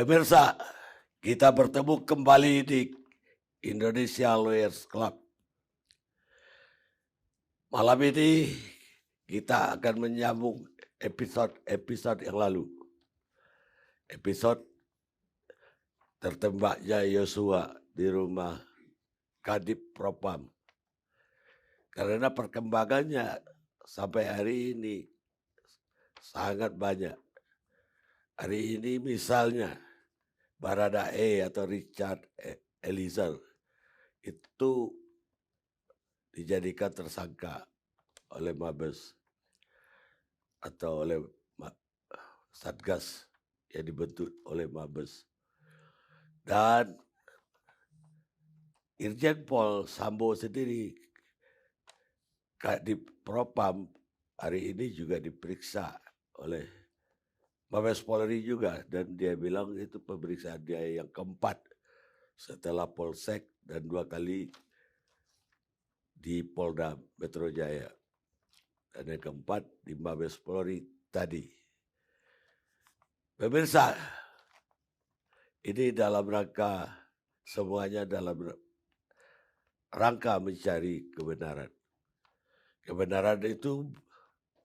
Pemirsa, kita bertemu kembali di Indonesia Lawyers Club. Malam ini kita akan menyambung episode yang lalu. Episode tertembaknya Yosua di rumah Kadip Propam. Karena perkembangannya sampai hari ini sangat banyak. Hari ini misalnya Baradae atau Richard Eliezer itu dijadikan tersangka oleh Mabes atau oleh Satgas yang dibentuk oleh Mabes. Dan Irjen Pol Sambo sendiri di Propam hari ini juga diperiksa oleh Mabes Polri juga, dan dia bilang itu pemeriksaan dia yang keempat setelah Polsek dan 2 kali di Polda Metro Jaya, dan yang keempat di Mabes Polri tadi. Pemirsa, ini dalam rangka, semuanya dalam rangka mencari kebenaran. Kebenaran itu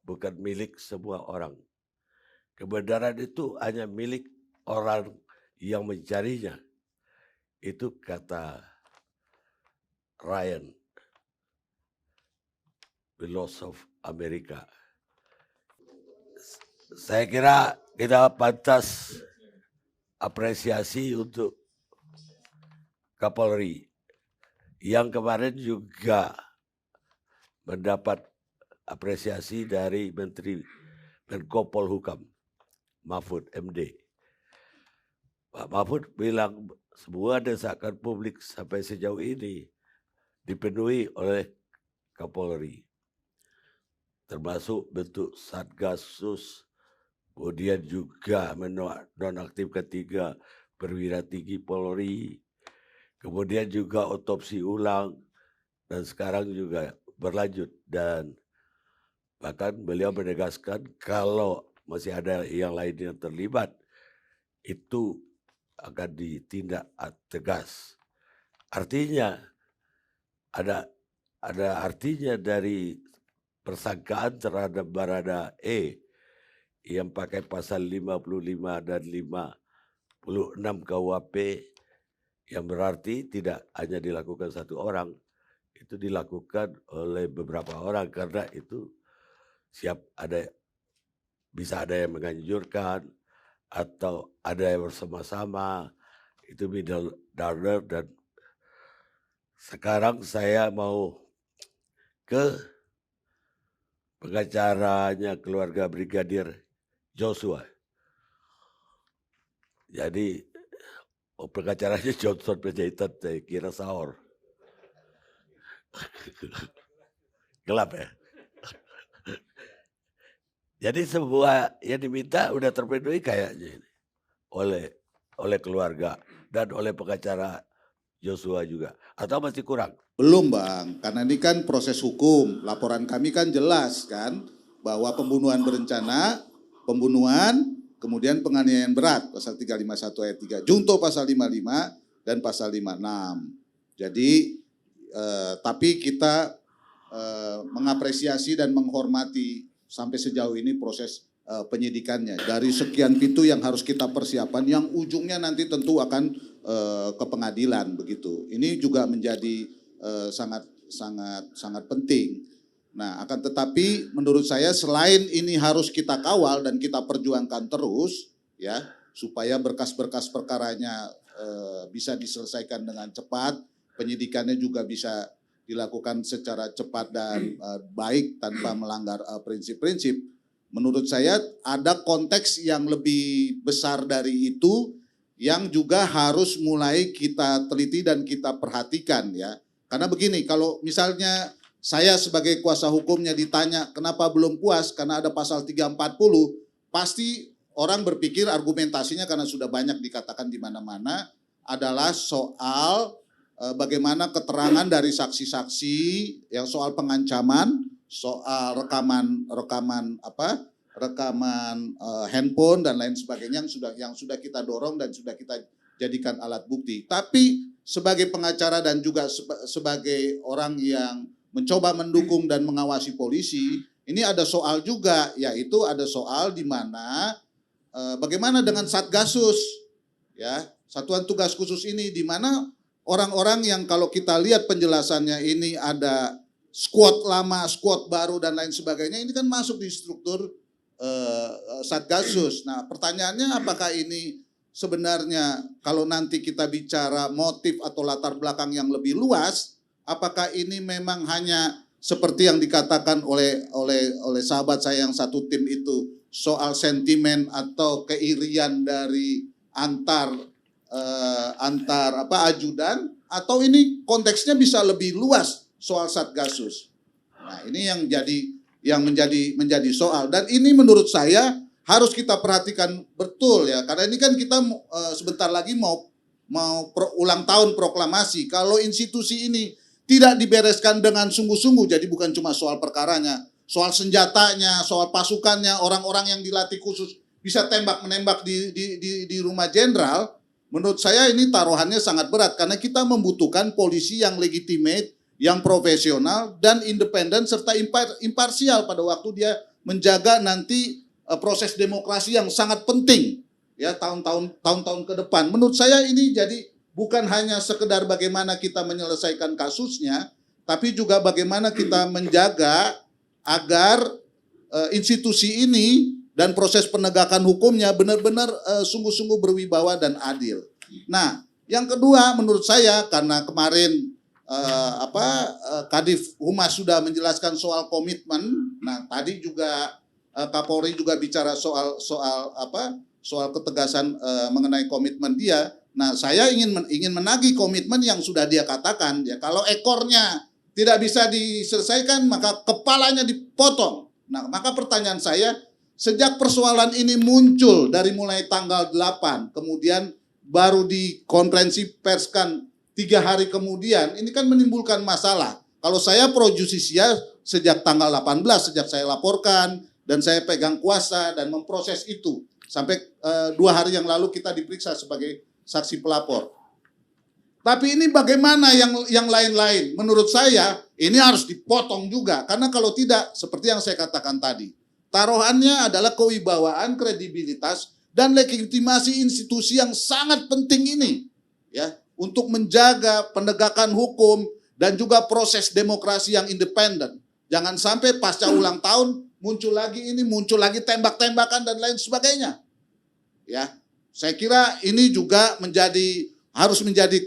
bukan milik semua orang. Kebenaran itu hanya milik orang yang mencarinya. Itu kata Ryan, filosof Amerika. Saya kira kita pantas apresiasi untuk Kapolri yang kemarin juga mendapat apresiasi dari Menteri Menko Polhukam Mahfud MD. Pak Mahfud bilang semua desakan publik sampai sejauh ini dipenuhi oleh Kapolri, termasuk bentuk Satgasus, kemudian juga menonaktifkan 3 perwira tinggi Polri, kemudian juga otopsi ulang, dan sekarang juga berlanjut. Dan bahkan beliau menegaskan kalau masih ada yang lain yang terlibat, itu akan ditindak tegas. Artinya ada artinya dari persangkaan terhadap Baradae yang pakai pasal 55 dan 56 KUHP, yang berarti tidak hanya dilakukan satu orang, itu dilakukan oleh beberapa orang, karena itu bisa ada yang menganjurkan atau ada yang bersama-sama, itu middle darder. Dan sekarang saya mau ke pengacaranya keluarga Brigadir Joshua. Jadi pengacaranya Johnson Panjaitan, saya kira sahur. Gelap ya. Jadi semua yang diminta udah terpenuhi kayaknya ini oleh keluarga dan oleh pengacara Joshua juga, atau masih kurang? Belum Bang, karena ini kan proses hukum. Laporan kami kan jelas kan bahwa pembunuhan berencana, pembunuhan, kemudian penganiayaan berat pasal 351 ayat 3, junto pasal 55 dan pasal 56. Jadi tapi kita mengapresiasi dan menghormati sampai sejauh ini proses penyidikannya. Dari sekian pintu yang harus kita persiapan, yang ujungnya nanti tentu akan ke pengadilan begitu. Ini juga menjadi sangat penting. Nah, akan tetapi menurut saya selain ini harus kita kawal dan kita perjuangkan terus, ya, supaya berkas-berkas perkaranya bisa diselesaikan dengan cepat, penyidikannya juga bisa dilakukan secara cepat dan baik tanpa melanggar prinsip-prinsip. Menurut saya ada konteks yang lebih besar dari itu yang juga harus mulai kita teliti dan kita perhatikan, ya. Karena begini, kalau misalnya saya sebagai kuasa hukumnya ditanya kenapa belum puas karena ada pasal 340, pasti orang berpikir argumentasinya karena sudah banyak dikatakan di mana-mana adalah soal bagaimana keterangan dari saksi-saksi yang soal pengancaman, soal rekaman rekaman handphone dan lain sebagainya yang sudah kita dorong dan sudah kita jadikan alat bukti. Tapi sebagai pengacara dan juga sebagai orang yang mencoba mendukung dan mengawasi polisi, ini ada soal juga, yaitu ada soal di mana bagaimana dengan Satgasus, ya, Satuan Tugas Khusus ini, di mana orang-orang yang kalau kita lihat penjelasannya ini ada squad lama, squad baru dan lain sebagainya, ini kan masuk di struktur Satgasus. Nah, pertanyaannya apakah ini sebenarnya kalau nanti kita bicara motif atau latar belakang yang lebih luas, apakah ini memang hanya seperti yang dikatakan oleh sahabat saya yang satu tim itu, soal sentimen atau keirian dari antar ajudan, atau ini konteksnya bisa lebih luas soal Satgasus. Nah, ini yang menjadi soal, dan ini menurut saya harus kita perhatikan betul ya, karena ini kan kita sebentar lagi mau ulang tahun proklamasi. Kalau institusi ini tidak dibereskan dengan sungguh-sungguh, jadi bukan cuma soal perkaranya, soal senjatanya, soal pasukannya, orang-orang yang dilatih khusus bisa tembak-menembak di rumah jenderal, menurut saya ini taruhannya sangat berat, karena kita membutuhkan polisi yang legitimate, yang profesional, dan independen, serta imparsial pada waktu dia menjaga nanti proses demokrasi yang sangat penting ya tahun-tahun ke depan. Menurut saya ini jadi bukan hanya sekedar bagaimana kita menyelesaikan kasusnya, tapi juga bagaimana kita menjaga agar institusi ini dan proses penegakan hukumnya benar-benar sungguh-sungguh berwibawa dan adil. Nah, yang kedua menurut saya, karena kemarin Kadif Humas sudah menjelaskan soal komitmen. Nah, tadi juga Kapolri juga bicara soal ketegasan mengenai komitmen dia. Nah, saya ingin menagih komitmen yang sudah dia katakan. Ya, kalau ekornya tidak bisa diselesaikan, maka kepalanya dipotong. Nah, maka pertanyaan saya, sejak persoalan ini muncul dari mulai tanggal 8, kemudian baru dikonferensi perskan 3 hari kemudian, ini kan menimbulkan masalah. Kalau saya pro justisia sejak tanggal 18, sejak saya laporkan, dan saya pegang kuasa dan memproses itu. Sampai 2 hari yang lalu kita diperiksa sebagai saksi pelapor. Tapi ini bagaimana yang lain-lain? Menurut saya ini harus dipotong juga, karena kalau tidak seperti yang saya katakan tadi, taruhannya adalah kewibawaan, kredibilitas, dan legitimasi institusi yang sangat penting ini, ya, untuk menjaga penegakan hukum dan juga proses demokrasi yang independen. Jangan sampai pasca ulang tahun muncul lagi tembak-tembakan dan lain sebagainya. Ya, saya kira ini juga harus menjadi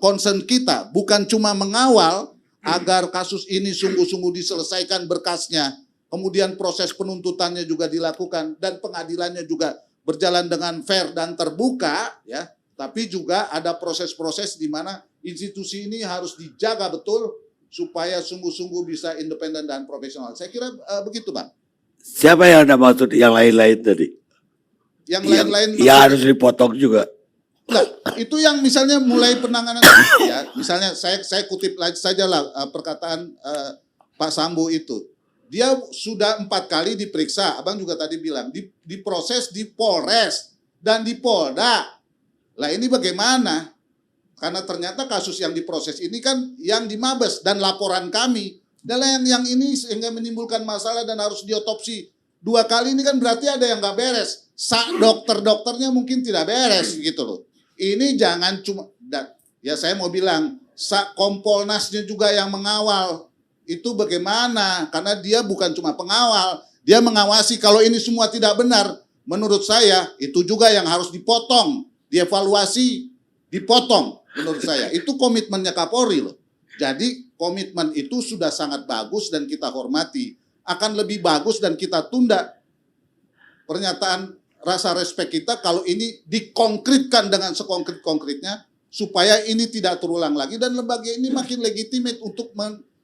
concern kita, bukan cuma mengawal agar kasus ini sungguh-sungguh diselesaikan berkasnya, kemudian proses penuntutannya juga dilakukan dan pengadilannya juga berjalan dengan fair dan terbuka, ya. Tapi juga ada proses-proses di mana institusi ini harus dijaga betul supaya sungguh-sungguh bisa independen dan profesional. Saya kira begitu, Bang. Siapa yang Anda maksud yang lain-lain tadi? Yang lain-lain yang harus dipotong juga. Nah, itu yang misalnya mulai penanganan ya, misalnya saya kutip lagi saja lah perkataan Pak Sambo itu. Dia sudah 4 kali diperiksa, Abang juga tadi bilang, diproses di Polres dan di Polda. Lah ini bagaimana? Karena ternyata kasus yang diproses ini kan yang di Mabes, dan laporan kami adalah yang ini sehingga menimbulkan masalah dan harus diotopsi 2 kali. Ini kan berarti ada yang nggak beres. Dokternya mungkin tidak beres gitu loh. Ini jangan cuma, ya saya mau bilang, Kompolnasnya juga yang mengawal. Itu bagaimana? Karena dia bukan cuma pengawal, dia mengawasi. Kalau ini semua tidak benar, menurut saya itu juga yang harus dipotong, dievaluasi, dipotong. Menurut saya itu komitmennya Kapolri loh. Jadi komitmen itu sudah sangat bagus dan kita hormati. Akan lebih bagus dan kita tunda pernyataan rasa respect kita kalau ini dikonkretkan dengan sekonkret-konkretnya, supaya ini tidak terulang lagi dan lembaga ini makin legitimate untuk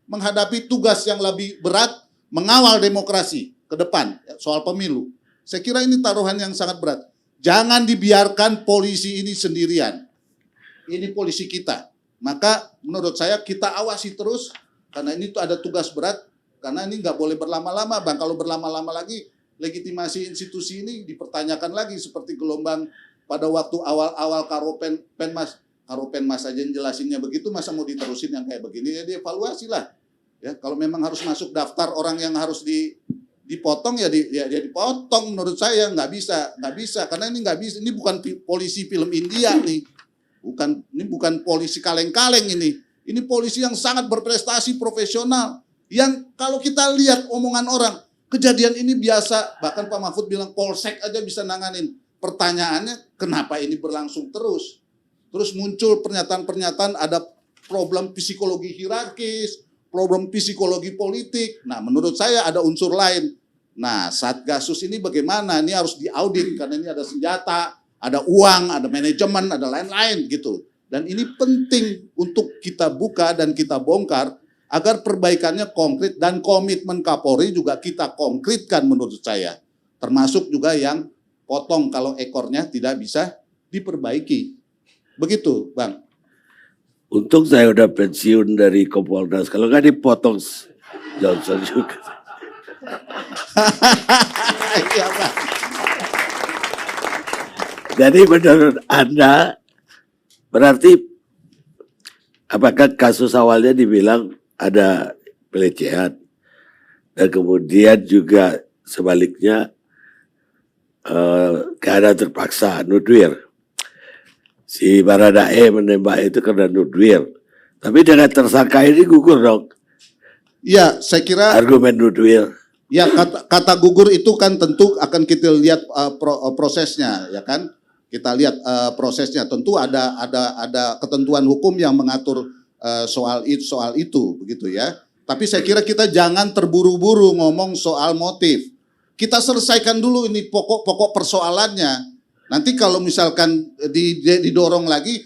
menghadapi tugas yang lebih berat, mengawal demokrasi ke depan soal pemilu. Saya kira ini taruhan yang sangat berat. Jangan dibiarkan polisi ini sendirian. Ini polisi kita. Maka menurut saya kita awasi terus, karena ini tuh ada tugas berat, karena ini nggak boleh berlama-lama, Bang. Kalau berlama-lama lagi legitimasi institusi ini dipertanyakan lagi seperti gelombang pada waktu awal-awal Karopenmas aja jelasinnya begitu, masa mau diterusin yang kayak begini? Ya dievaluasi lah. Ya, kalau memang harus masuk daftar orang yang harus dipotong ya, dipotong. Menurut saya nggak bisa karena ini nggak bisa. Ini bukan polisi film India nih, ini bukan polisi kaleng-kaleng ini. Ini polisi yang sangat berprestasi, profesional. Yang kalau kita lihat omongan orang, kejadian ini biasa. Bahkan Pak Mahfud bilang Polsek aja bisa nanganin. Pertanyaannya kenapa ini berlangsung terus? Terus muncul pernyataan-pernyataan ada problem psikologi hierarkis, problem psikologi politik. Nah, menurut saya ada unsur lain. Nah, Satgasus ini bagaimana? Ini harus diaudit karena ini ada senjata, ada uang, ada manajemen, ada lain-lain gitu. Dan ini penting untuk kita buka dan kita bongkar agar perbaikannya konkret dan komitmen Kapolri juga kita konkretkan menurut saya. Termasuk juga yang potong kalau ekornya tidak bisa diperbaiki. Begitu, Bang. Untung saya udah pensiun dari Kompolnas. Kalau nggak dipotong Johnson juga. Iya, Bang. Jadi menurut Anda, berarti apakah kasus awalnya dibilang ada pelecehan dan kemudian juga sebaliknya keadaan terpaksa nudwir? Si Baradae menembak itu karena nudwir. Tapi dengan tersangka ini gugur dong. Ya, saya kira argumen nudwir. Ya, kata gugur itu kan tentu akan kita lihat prosesnya, ya kan? Kita lihat prosesnya. Tentu ada ketentuan hukum yang mengatur soal itu, begitu ya. Tapi saya kira kita jangan terburu-buru ngomong soal motif. Kita selesaikan dulu ini pokok persoalannya. Nanti kalau misalkan didorong lagi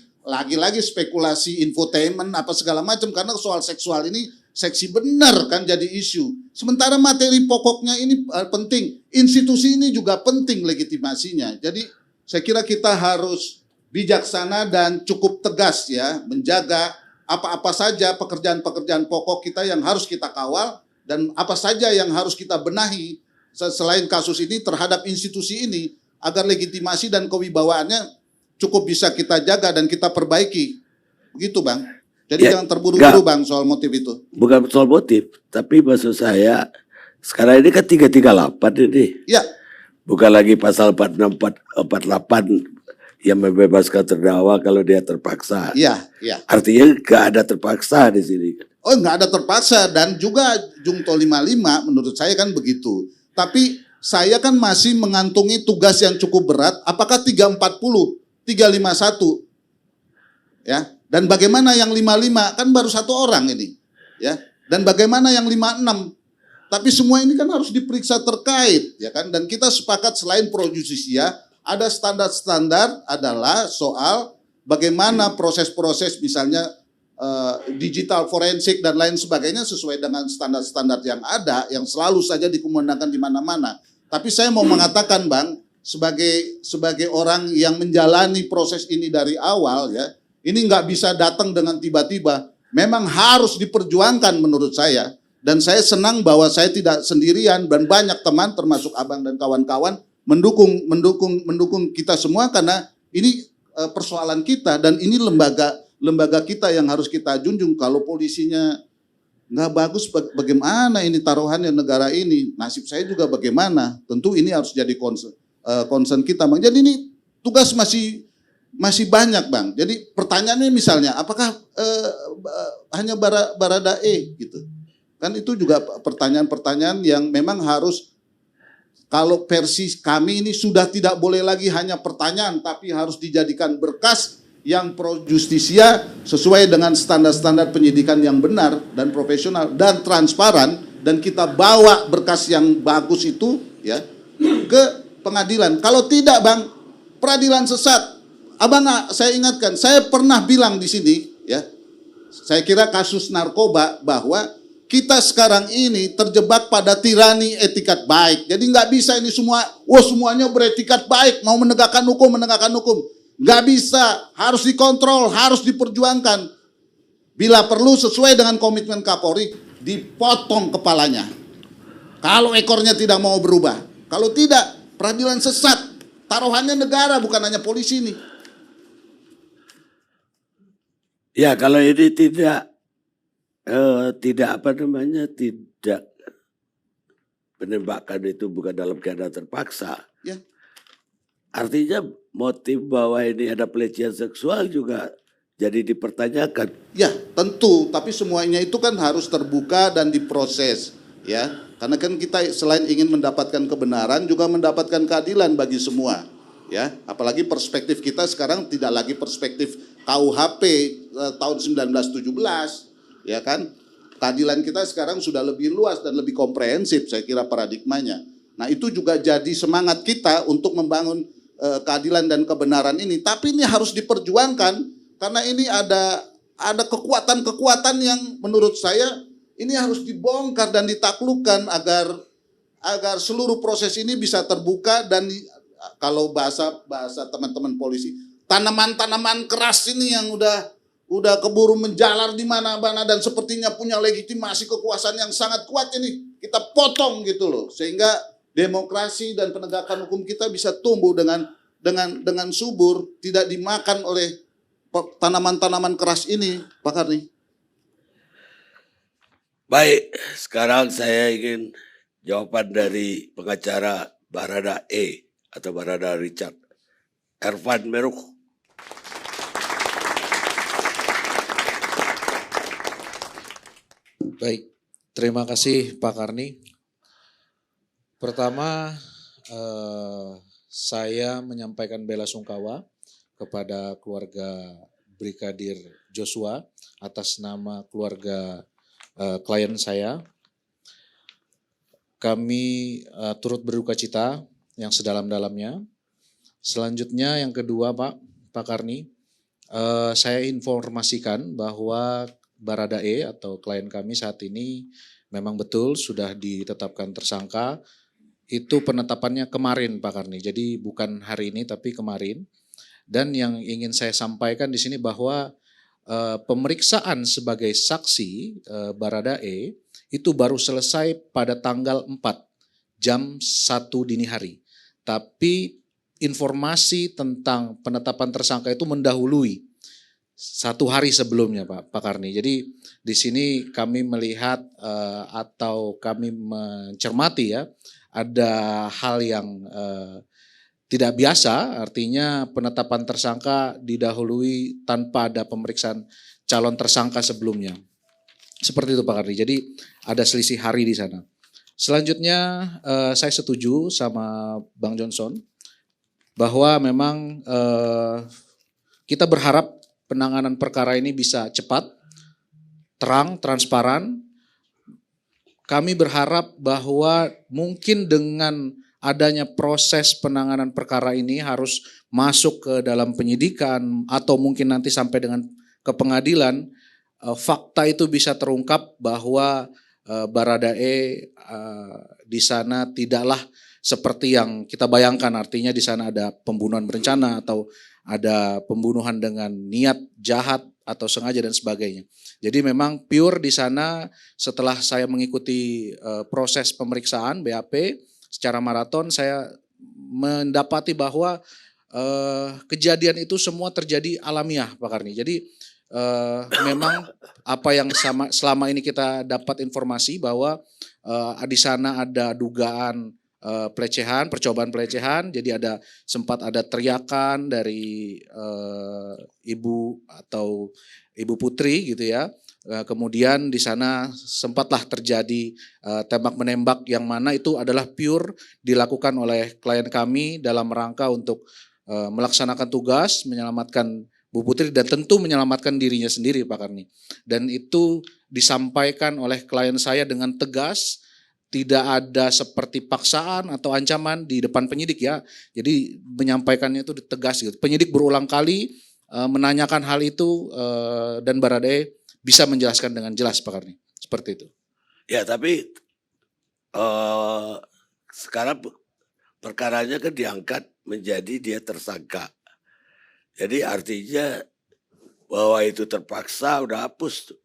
spekulasi infotainment apa segala macam karena soal seksual ini seksi benar kan jadi isu. Sementara materi pokoknya ini penting, institusi ini juga penting legitimasinya. Jadi saya kira kita harus bijaksana dan cukup tegas ya menjaga apa-apa saja pekerjaan-pekerjaan pokok kita yang harus kita kawal dan apa saja yang harus kita benahi selain kasus ini terhadap institusi ini. Agar legitimasi dan kewibawaannya cukup bisa kita jaga dan kita perbaiki. Begitu, Bang. Jadi jangan terburu-buru, Bang, soal motif itu. Bukan soal motif, tapi maksud saya, sekarang ini kan 338 ini. Ya. Bukan lagi pasal 4648 yang membebaskan terdakwa kalau dia terpaksa. Iya, iya. Artinya nggak ada terpaksa di sini. Oh, nggak ada terpaksa. Dan juga Jungto 55 menurut saya kan begitu. Tapi saya kan masih mengantungi tugas yang cukup berat. Apakah 340, 351, ya? Dan bagaimana yang 55 kan baru satu orang ini, ya? Dan bagaimana yang 56? Tapi semua ini kan harus diperiksa terkait, ya kan? Dan kita sepakat selain pro justisia ada standar-standar adalah soal bagaimana proses-proses misalnya digital forensik dan lain sebagainya sesuai dengan standar-standar yang ada yang selalu saja dikumandangkan di mana-mana. Tapi saya mau mengatakan, Bang, sebagai orang yang menjalani proses ini dari awal ya, ini nggak bisa datang dengan tiba-tiba. Memang harus diperjuangkan menurut saya. Dan saya senang bahwa saya tidak sendirian dan banyak teman termasuk Abang dan kawan-kawan mendukung kita semua karena ini persoalan kita dan ini lembaga kita yang harus kita junjung. Kalau polisinya nggak bagus, bagaimana ini taruhannya negara ini? Nasib saya juga bagaimana? Tentu ini harus jadi concern kita, Bang. Jadi ini tugas masih banyak, Bang. Jadi pertanyaannya misalnya, apakah hanya Baradae gitu? Kan itu juga pertanyaan-pertanyaan yang memang harus, kalau versi kami ini sudah tidak boleh lagi hanya pertanyaan, tapi harus dijadikan berkas yang pro justisia sesuai dengan standar-standar penyidikan yang benar dan profesional dan transparan, dan kita bawa berkas yang bagus itu ya ke pengadilan. Kalau tidak, Bang, peradilan sesat. Abang, saya ingatkan, saya pernah bilang di sini ya, saya kira kasus narkoba bahwa kita sekarang ini terjebak pada tirani etikat baik. Jadi nggak bisa ini semuanya beretikat baik, mau menegakkan hukum. Nggak bisa, harus dikontrol, harus diperjuangkan. Bila perlu sesuai dengan komitmen Kapolri, dipotong kepalanya. Kalau ekornya tidak mau berubah. Kalau tidak, peradilan sesat. Taruhannya negara, bukan hanya polisi nih. Ya kalau ini tidak penembakan itu bukan dalam keadaan terpaksa. Ya. Artinya motif bahwa ini ada pelecehan seksual juga jadi dipertanyakan. Ya, tentu, tapi semuanya itu kan harus terbuka dan diproses, ya. Karena kan kita selain ingin mendapatkan kebenaran juga mendapatkan keadilan bagi semua, ya. Apalagi perspektif kita sekarang tidak lagi perspektif KUHP tahun 1917, ya kan? Keadilan kita sekarang sudah lebih luas dan lebih komprehensif, saya kira paradigmanya. Nah, itu juga jadi semangat kita untuk membangun keadilan dan kebenaran ini. Tapi ini harus diperjuangkan karena ini ada kekuatan-kekuatan yang menurut saya ini harus dibongkar dan ditaklukkan agar seluruh proses ini bisa terbuka dan kalau bahasa teman-teman polisi, tanaman-tanaman keras ini yang udah keburu menjalar di mana-mana dan sepertinya punya legitimasi kekuasaan yang sangat kuat ini kita potong gitu loh, sehingga demokrasi dan penegakan hukum kita bisa tumbuh dengan subur, tidak dimakan oleh tanaman-tanaman keras ini, Pak Karni. Baik, sekarang saya ingin jawaban dari pengacara Barada E atau Barada Richard. Ervan Meruh. Baik, terima kasih Pak Karni. Pertama, saya menyampaikan bela sungkawa kepada keluarga Brigadir Joshua atas nama keluarga klien saya. Kami turut berduka cita yang sedalam-dalamnya. Selanjutnya yang kedua Pak Karni, saya informasikan bahwa Barada E atau klien kami saat ini memang betul sudah ditetapkan tersangka. Itu penetapannya kemarin Pak Karni, jadi bukan hari ini tapi kemarin. Dan yang ingin saya sampaikan di sini bahwa pemeriksaan sebagai saksi Barada E itu baru selesai pada tanggal 4 jam 1 dini hari. Tapi informasi tentang penetapan tersangka itu mendahului 1 hari sebelumnya Pak Karni. Jadi di sini kami melihat atau kami mencermati ya, ada hal yang tidak biasa, artinya penetapan tersangka didahului tanpa ada pemeriksaan calon tersangka sebelumnya. Seperti itu Pak Karni, jadi ada selisih hari di sana. Selanjutnya saya setuju sama Bang Johnson bahwa memang kita berharap penanganan perkara ini bisa cepat, terang, transparan. Kami berharap bahwa mungkin dengan adanya proses penanganan perkara ini harus masuk ke dalam penyidikan atau mungkin nanti sampai dengan ke pengadilan, fakta itu bisa terungkap bahwa Barada E di sana tidaklah seperti yang kita bayangkan, artinya di sana ada pembunuhan berencana atau ada pembunuhan dengan niat jahat atau sengaja dan sebagainya. Jadi memang pure di sana setelah saya mengikuti proses pemeriksaan BAP secara maraton, saya mendapati bahwa kejadian itu semua terjadi alamiah Pak Karni. Jadi memang apa yang selama ini kita dapat informasi bahwa di sana ada dugaan pelecehan, percobaan pelecehan, jadi sempat ada teriakan dari ibu atau ibu putri gitu ya. Kemudian di sana sempatlah terjadi tembak menembak yang mana itu adalah pure dilakukan oleh klien kami dalam rangka untuk melaksanakan tugas, menyelamatkan Bu Putri dan tentu menyelamatkan dirinya sendiri Pak Karni. Dan itu disampaikan oleh klien saya dengan tegas. Tidak ada seperti paksaan atau ancaman di depan penyidik ya. Jadi menyampaikannya itu tegas gitu. Penyidik berulang kali menanyakan hal itu dan Barada E bisa menjelaskan dengan jelas Pak Karni. Seperti itu. Ya tapi sekarang perkaranya kan diangkat menjadi dia tersangka. Jadi artinya bahwa itu terpaksa udah hapus tuh.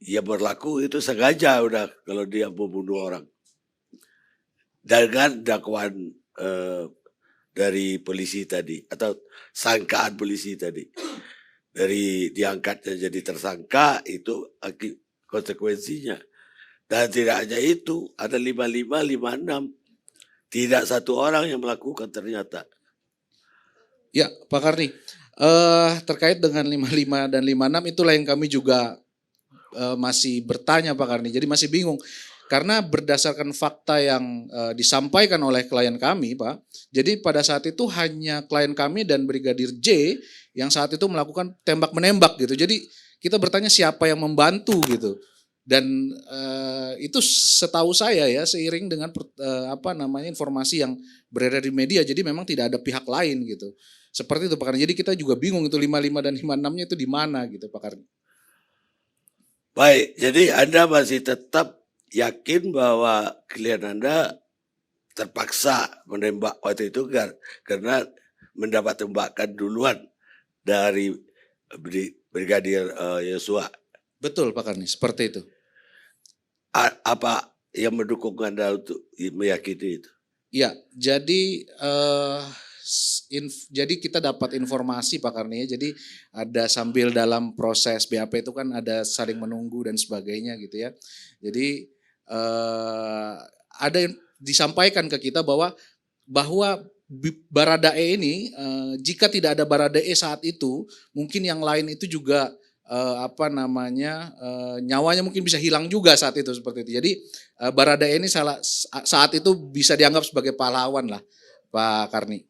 Ya berlaku itu sengaja udah kalau dia membunuh orang. dengan dakwaan dari polisi tadi atau sangkaan polisi tadi, dari diangkatnya jadi tersangka itu konsekuensinya. Dan tidak hanya itu, ada 55, 56. Tidak satu orang yang melakukan ternyata. Ya, Pak Karni, terkait dengan 55 dan 56 itulah yang kami juga masih bertanya Pak Karni. Jadi masih bingung. Karena berdasarkan fakta yang disampaikan oleh klien kami Pak. Jadi pada saat itu hanya klien kami dan Brigadir J yang saat itu melakukan tembak-menembak gitu. Jadi kita bertanya siapa yang membantu gitu. Dan itu setahu saya ya seiring dengan informasi yang beredar di media. Jadi memang tidak ada pihak lain gitu. Seperti itu Pak Karni. Jadi kita juga bingung itu 55 dan 56-nya itu di mana gitu Pak Karni. Baik, jadi Anda masih tetap yakin bahwa klien Anda terpaksa menembak waktu itu karena mendapat tembakan duluan dari Brigadir Yosua. Betul Pak Karni, seperti itu. Apa yang mendukung Anda untuk meyakini itu? Ya, jadi jadi kita dapat informasi Pak Karni ya. Jadi ada sambil dalam proses BAP itu kan ada saling menunggu dan sebagainya gitu ya. Jadi ada yang disampaikan ke kita bahwa Baradae ini jika tidak ada Baradae saat itu mungkin yang lain itu juga nyawanya mungkin bisa hilang juga saat itu seperti itu. Jadi Baradae ini saat itu bisa dianggap sebagai pahlawan lah Pak Karni.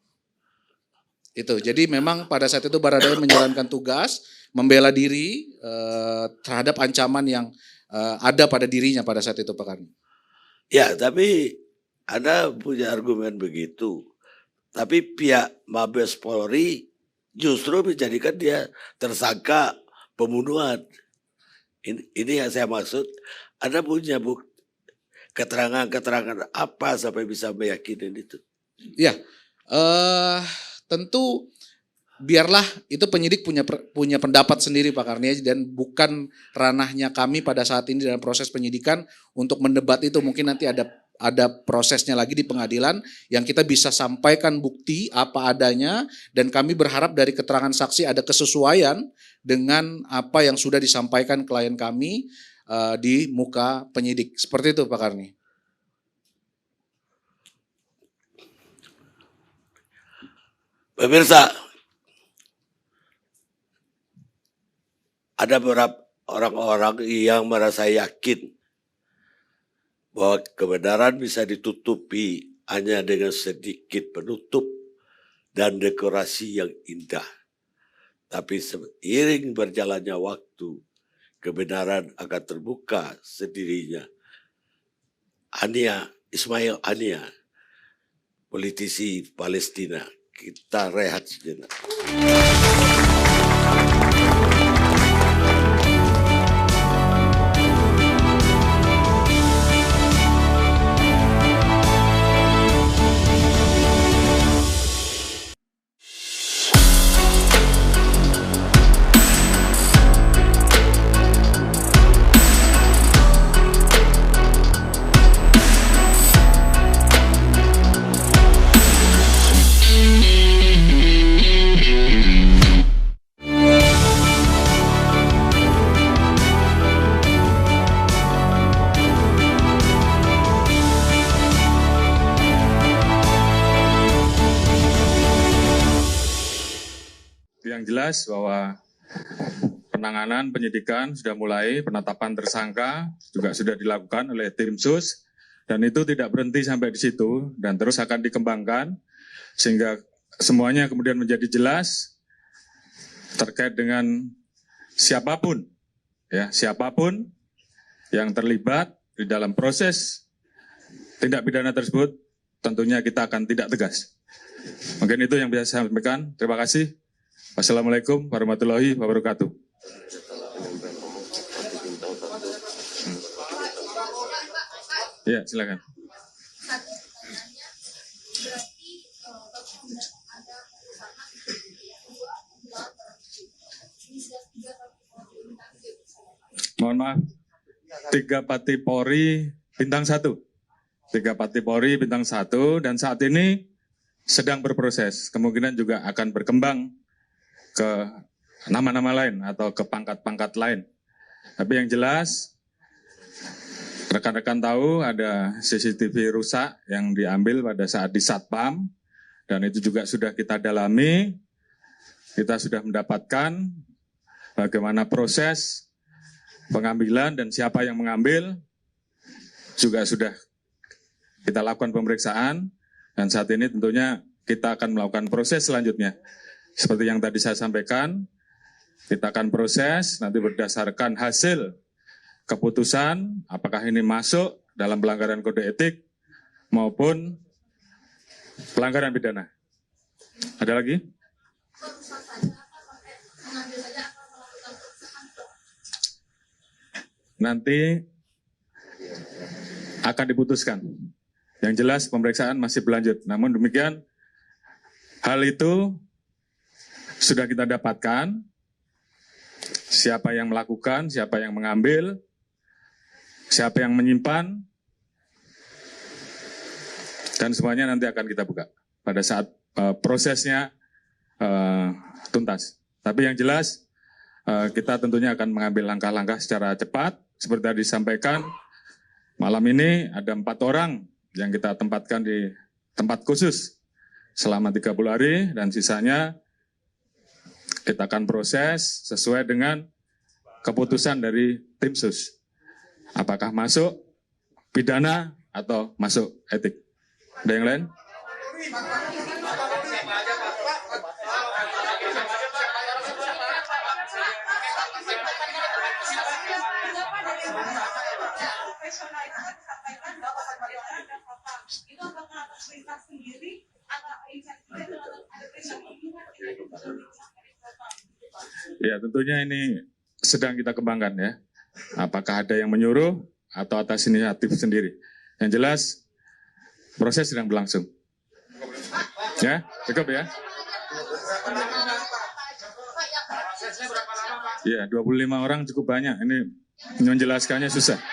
Itu. Jadi memang pada saat itu Baradae menjalankan tugas membela diri terhadap ancaman yang ada pada dirinya pada saat itu Pak Karni. Ya, tapi Anda punya argumen begitu. Tapi pihak Mabes Polri justru menjadikan dia tersangka pembunuhan. Ini yang saya maksud. Anda punya keterangan-keterangan apa sampai bisa meyakini itu? Ya, tentu biarlah itu penyidik punya pendapat sendiri Pak Karni dan bukan ranahnya kami pada saat ini dalam proses penyidikan untuk mendebat itu. Mungkin nanti ada prosesnya lagi di pengadilan yang kita bisa sampaikan bukti apa adanya dan kami berharap dari keterangan saksi ada kesesuaian dengan apa yang sudah disampaikan klien kami di muka penyidik. Seperti itu Pak Karni. Pemirsa, ada beberapa orang-orang yang merasa yakin bahwa kebenaran bisa ditutupi hanya dengan sedikit penutup dan dekorasi yang indah. Tapi seiring berjalannya waktu, kebenaran akan terbuka sendirinya. Ismail Haniah, politisi Palestina. Kita rehat sejenak. Yang jelas bahwa penanganan penyidikan sudah mulai, penetapan tersangka juga sudah dilakukan oleh tim sus dan itu tidak berhenti sampai di situ dan terus akan dikembangkan sehingga semuanya kemudian menjadi jelas terkait dengan siapapun yang terlibat di dalam proses tindak pidana tersebut tentunya kita akan tidak tegas. Mungkin itu yang bisa saya sampaikan. Terima kasih. Wassalamualaikum warahmatullahi wabarakatuh. Ya, silakan. Mohon maaf, 3 Pati Polri bintang 1. 3 Patipori bintang 1, dan saat ini sedang berproses. Kemungkinan juga akan berkembang ke nama-nama lain atau ke pangkat-pangkat lain. Tapi yang jelas, rekan-rekan tahu ada CCTV rusak yang diambil pada saat di Satpam, dan itu juga sudah kita dalami. Kita sudah mendapatkan bagaimana proses pengambilan dan siapa yang mengambil, juga sudah kita lakukan pemeriksaan, dan saat ini tentunya kita akan melakukan proses selanjutnya. Seperti yang tadi saya sampaikan, kita akan proses nanti berdasarkan hasil keputusan apakah ini masuk dalam pelanggaran kode etik maupun pelanggaran pidana. Ada lagi? Nanti akan diputuskan. Yang jelas pemeriksaan masih berlanjut. Namun demikian, hal itu sudah kita dapatkan. Siapa yang melakukan, siapa yang mengambil, siapa yang menyimpan, dan semuanya nanti akan kita buka pada saat prosesnya tuntas. Tapi yang jelas, kita tentunya akan mengambil langkah-langkah secara cepat. Seperti tadi disampaikan, malam ini ada 4 orang yang kita tempatkan di tempat khusus selama 30 hari, dan sisanya kita akan proses sesuai dengan keputusan dari tim sus. Apakah masuk pidana atau masuk etik. Ada yang lain? Ya, tentunya ini sedang kita kembangkan ya. Apakah ada yang menyuruh atau atas inisiatif sendiri. Yang jelas proses sedang berlangsung. Ya, cukup ya. Ya, 25 orang cukup banyak. Ini menjelaskannya susah.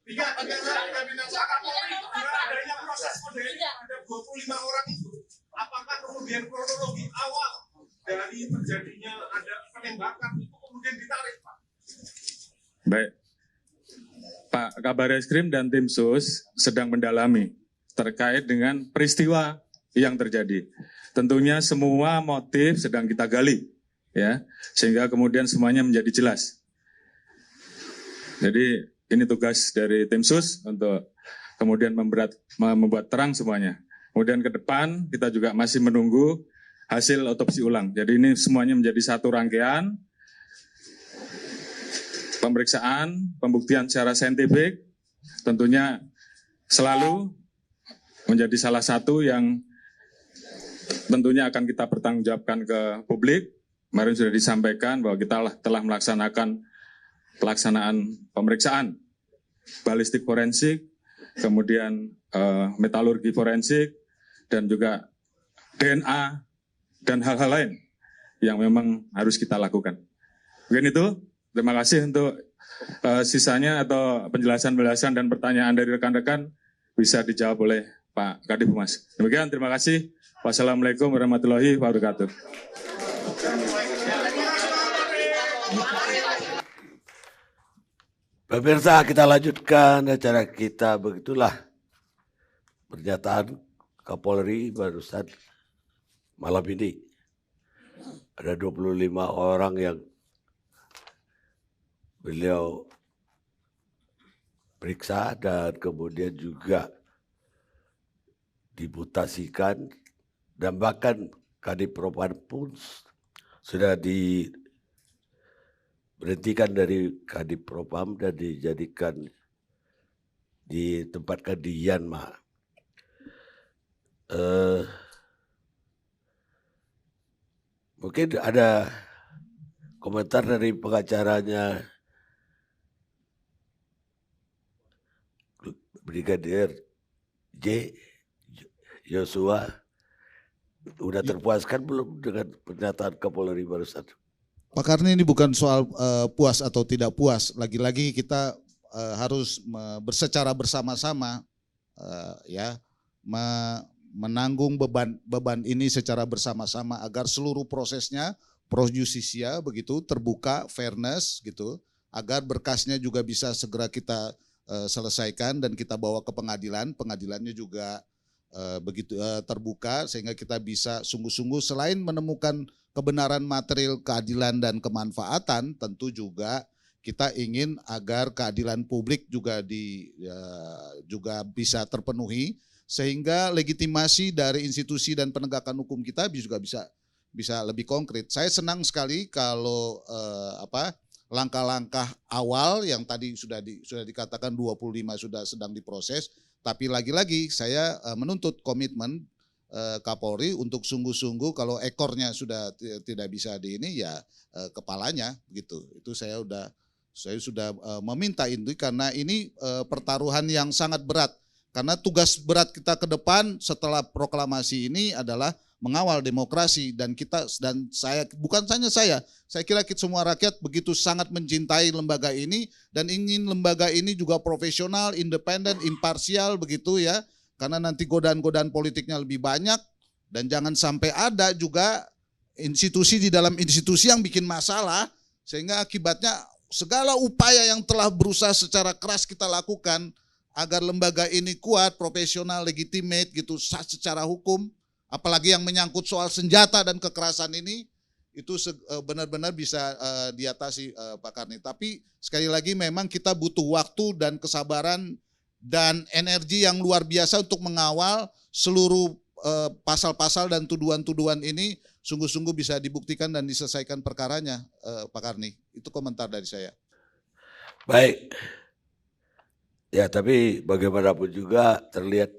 Tiga adanya proses kode ada 25 orang itu. Apakah kemudian kronologi awal dari terjadinya ada penembakan itu kemudian ditarik, Pak? Baik, Pak Kabar Eskrim dan tim sus sedang mendalami terkait dengan peristiwa yang terjadi. Tentunya semua motif sedang kita gali, ya, sehingga kemudian semuanya menjadi jelas. Jadi ini tugas dari tim sus untuk kemudian membuat terang semuanya. Kemudian ke depan kita juga masih menunggu hasil otopsi ulang. Jadi ini semuanya menjadi satu rangkaian pemeriksaan, pembuktian secara saintifik, tentunya selalu menjadi salah satu yang tentunya akan kita pertanggungjawabkan ke publik. Kemarin sudah disampaikan bahwa kita telah melaksanakan pelaksanaan pemeriksaan balistik forensik, kemudian metalurgi forensik, dan juga DNA, dan hal-hal lain yang memang harus kita lakukan. Mungkin itu, terima kasih untuk sisanya atau penjelasan-penjelasan dan pertanyaan dari rekan-rekan bisa dijawab oleh Pak Kadif Humas. Demikian, terima kasih. Wassalamualaikum warahmatullahi wabarakatuh. Pemirsa, kita lanjutkan acara kita. Begitulah pernyataan Kapolri barusan malam ini. Ada 25 orang yang beliau periksa dan kemudian juga dimutasikan, dan bahkan Kadif Propam pun sudah diberhentikan dari Kadif Propam dan dijadikan ditempatkan di Yanma. Mungkin ada komentar dari pengacaranya Brigadir Yosua. Udah terpuaskan belum dengan pernyataan Kapolri barusan? Pak Karni, ini bukan soal puas atau tidak puas. Lagi-lagi kita harus secara bersama-sama menanggung beban ini secara bersama-sama agar seluruh prosesnya pro justisia begitu terbuka, fairness gitu, agar berkasnya juga bisa segera kita selesaikan dan kita bawa ke pengadilan. Pengadilannya juga begitu terbuka sehingga kita bisa sungguh-sungguh selain menemukan kebenaran material, keadilan dan kemanfaatan, tentu juga kita ingin agar keadilan publik juga juga bisa terpenuhi sehingga legitimasi dari institusi dan penegakan hukum kita juga bisa lebih konkret. Saya senang sekali kalau langkah-langkah awal yang tadi sudah dikatakan 25 sudah sedang diproses, tapi lagi-lagi saya menuntut komitmen Kapolri untuk sungguh-sungguh kalau ekornya sudah tidak bisa kepalanya gitu. Itu saya sudah meminta itu karena ini pertaruhan yang sangat berat. Karena tugas berat kita ke depan setelah proklamasi ini adalah mengawal demokrasi dan saya bukan hanya saya kira kita semua rakyat begitu sangat mencintai lembaga ini dan ingin lembaga ini juga profesional, independen, imparsial begitu ya. Karena nanti godaan-godaan politiknya lebih banyak dan jangan sampai ada juga institusi di dalam institusi yang bikin masalah sehingga akibatnya segala upaya yang telah berusaha secara keras kita lakukan agar lembaga ini kuat, profesional, legitimate gitu secara hukum, apalagi yang menyangkut soal senjata dan kekerasan ini itu benar-benar bisa diatasi Pak Karni. Tapi sekali lagi memang kita butuh waktu dan kesabaran dan energi yang luar biasa untuk mengawal seluruh pasal-pasal dan tuduhan-tuduhan ini sungguh-sungguh bisa dibuktikan dan diselesaikan perkaranya, Pak Karni. Itu komentar dari saya. Baik. Ya, tapi bagaimanapun juga terlihat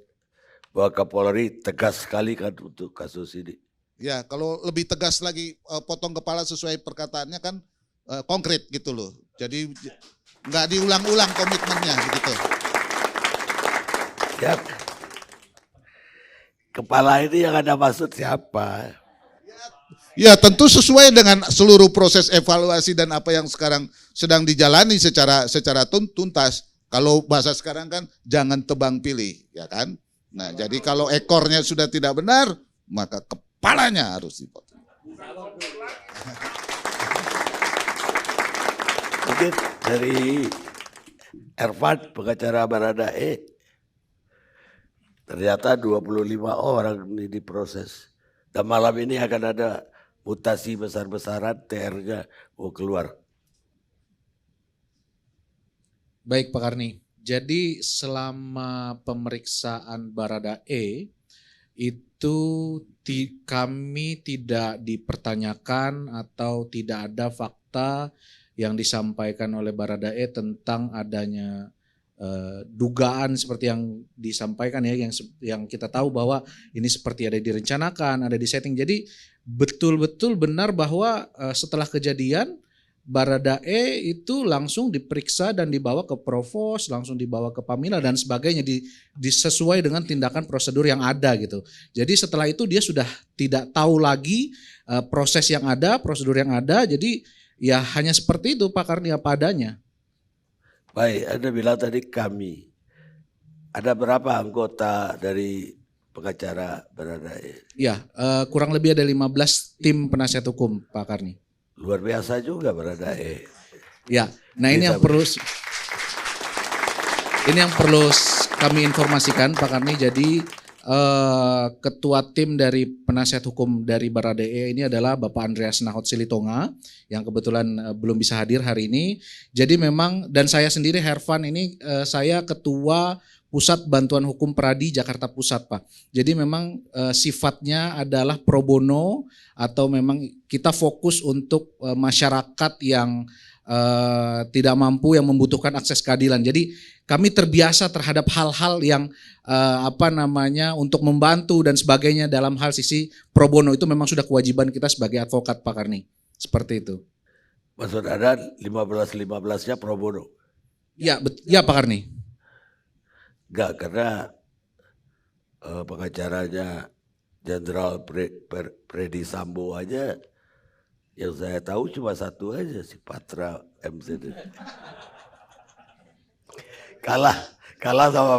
bahwa Kapolri tegas sekali kan untuk kasus ini. Ya, kalau lebih tegas lagi potong kepala sesuai perkataannya kan konkret gitu loh. Jadi nggak diulang-ulang komitmennya begitu. Ya, kepala ini yang ada maksud siapa? Ya tentu sesuai dengan seluruh proses evaluasi dan apa yang sekarang sedang dijalani secara tuntas. Kalau bahasa sekarang kan jangan tebang pilih, ya kan? Nah, jadi kalau ekornya sudah tidak benar, maka kepalanya harus dipotong. Mungkin dari Ervan, pengacara Baradae, ternyata 25 orang ini diproses. Dan malam ini akan ada mutasi besar-besaran, TR-nya mau keluar. Baik Pak Karni, jadi selama pemeriksaan Baradae itu kami tidak dipertanyakan atau tidak ada fakta yang disampaikan oleh Baradae tentang adanya dugaan seperti yang disampaikan ya, yang kita tahu bahwa ini seperti ada direncanakan, ada di setting. Jadi betul-betul benar bahwa setelah kejadian Baradae itu langsung diperiksa dan dibawa ke Provos, langsung dibawa ke Pamina dan sebagainya, disesuai dengan tindakan prosedur yang ada gitu. Jadi setelah itu dia sudah tidak tahu lagi proses yang ada, prosedur yang ada. Jadi ya hanya seperti itu Pak Karni apa adanya. Baik, Anda bilang tadi kami. Ada berapa anggota dari pengacara Baradae? Ya, kurang lebih ada 15 tim penasihat hukum Pak Karni. Luar biasa juga Baradae. Ya, nah ini yang perlu kami informasikan Pak Karni. Jadi ketua tim dari penasihat hukum dari Baradae ini adalah Bapak Andreas Nahot Silitonga yang kebetulan belum bisa hadir hari ini. Jadi memang dan saya sendiri Hervan ini saya ketua Pusat Bantuan Hukum Pradi Jakarta Pusat Pak. Jadi memang sifatnya adalah pro bono atau memang kita fokus untuk masyarakat yang tidak mampu yang membutuhkan akses keadilan. Jadi kami terbiasa terhadap hal-hal yang untuk membantu dan sebagainya dalam hal sisi pro bono itu memang sudah kewajiban kita sebagai advokat Pak Karni. Seperti itu. Maksud Anda 15-15-nya pro bono? Ya, ya Pak Karni. Enggak, karena pengacaranya Jenderal Freddy Sambo aja yang saya tahu cuma satu aja, si Patra MC. Kalah sama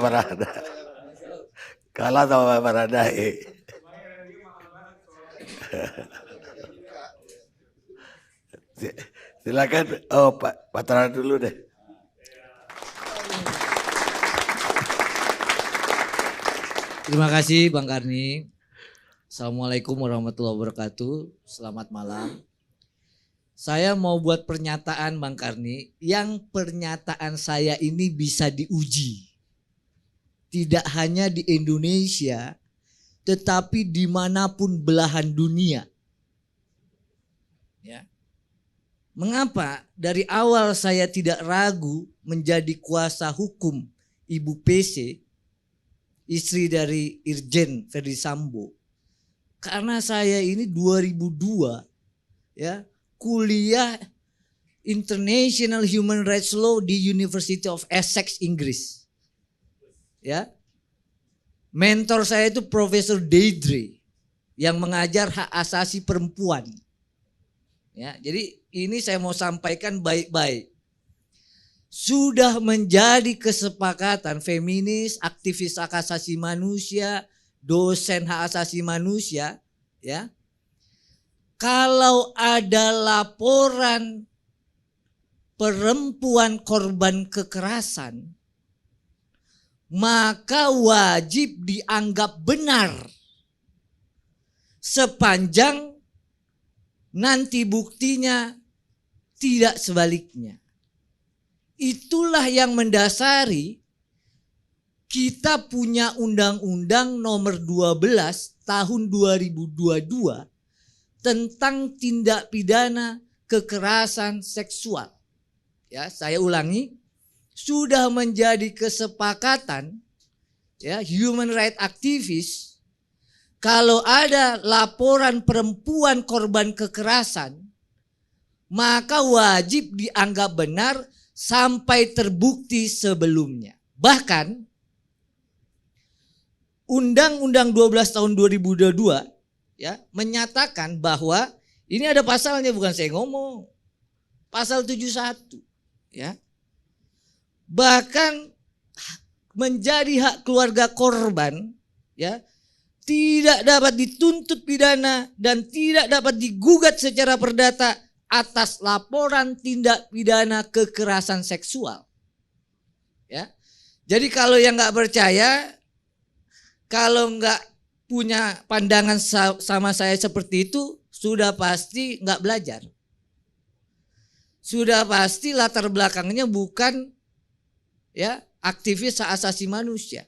Baradae. Silakan, Pak Patra dulu deh. Terima kasih Bang Karni. Assalamualaikum warahmatullahi wabarakatuh. Selamat malam. Saya mau buat pernyataan Bang Karni, yang pernyataan saya ini bisa diuji. Tidak hanya di Indonesia, tetapi dimanapun belahan dunia. Ya. Mengapa dari awal saya tidak ragu menjadi kuasa hukum Ibu PC, istri dari Irjen Freddy Sambo? Karena saya ini 2002 ya, kuliah International Human Rights Law di University of Essex, Inggris. Ya. Mentor saya itu Profesor Deidre yang mengajar hak asasi perempuan. Ya, jadi ini saya mau sampaikan baik-baik. Sudah menjadi kesepakatan feminis, aktivis hak asasi manusia, dosen hak asasi manusia, ya. Kalau ada laporan perempuan korban kekerasan, maka wajib dianggap benar sepanjang nanti buktinya tidak sebaliknya. Itulah yang mendasari kita punya Undang-Undang Nomor 12 Tahun 2022 tentang tindak pidana kekerasan seksual. Ya, saya ulangi, sudah menjadi kesepakatan ya human rights activist, kalau ada laporan perempuan korban kekerasan, maka wajib dianggap benar sampai terbukti sebelumnya. Bahkan Undang-Undang 12 tahun 2022 ya menyatakan bahwa ini ada pasalnya, bukan saya ngomong. Pasal 71 ya. Bahkan menjadi hak keluarga korban ya tidak dapat dituntut pidana dan tidak dapat digugat secara perdata atas laporan tindak pidana kekerasan seksual. Ya. Jadi kalau yang nggak percaya, kalau nggak punya pandangan sama saya seperti itu, sudah pasti nggak belajar. Sudah pasti latar belakangnya bukan ya aktivis hak asasi manusia.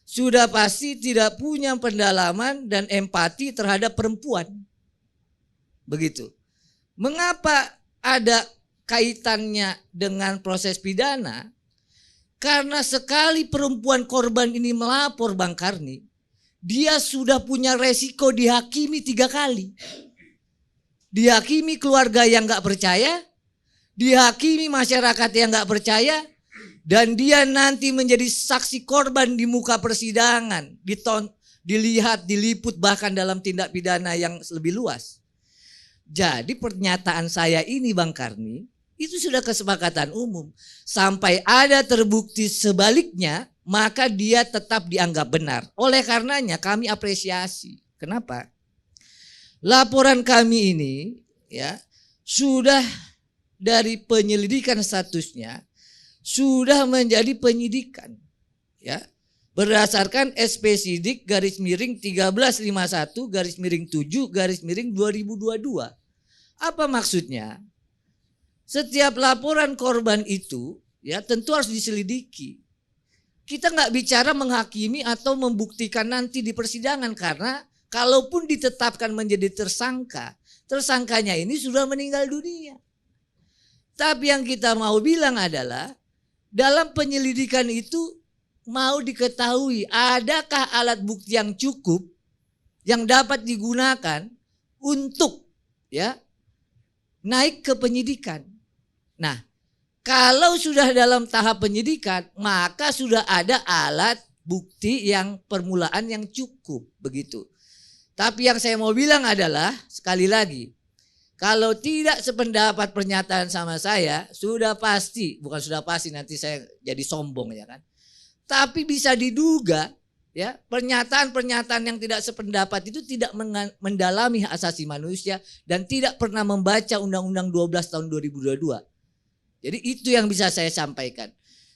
Sudah pasti tidak punya pendalaman dan empati terhadap perempuan. Begitu. Mengapa ada kaitannya dengan proses pidana? Karena sekali perempuan korban ini melapor Bang Karni, dia sudah punya resiko dihakimi 3 kali. Dihakimi keluarga yang gak percaya, dihakimi masyarakat yang gak percaya, dan dia nanti menjadi saksi korban di muka persidangan, dilihat, diliput bahkan dalam tindak pidana yang lebih luas. Jadi pernyataan saya ini Bang Karni, itu sudah kesepakatan umum. Sampai ada terbukti sebaliknya, maka dia tetap dianggap benar. Oleh karenanya kami apresiasi. Kenapa? Laporan kami ini ya sudah dari penyelidikan statusnya sudah menjadi penyidikan ya berdasarkan SP Sidik /1351/7/2022. Apa maksudnya? Setiap laporan korban itu ya tentu harus diselidiki. Kita nggak bicara menghakimi atau membuktikan nanti di persidangan, karena kalaupun ditetapkan menjadi tersangka, tersangkanya ini sudah meninggal dunia. Tapi yang kita mau bilang adalah dalam penyelidikan itu mau diketahui adakah alat bukti yang cukup yang dapat digunakan untuk ya naik ke penyidikan. Nah, kalau sudah dalam tahap penyidikan, maka sudah ada alat bukti yang permulaan yang cukup begitu. Tapi yang saya mau bilang adalah sekali lagi, kalau tidak sependapat pernyataan sama saya, sudah pasti, bukan sudah pasti nanti saya jadi sombong ya kan. Tapi bisa diduga ya, pernyataan-pernyataan yang tidak sependapat itu tidak mendalami hak asasi manusia dan tidak pernah membaca Undang-Undang 12 tahun 2022. Jadi itu yang bisa saya sampaikan.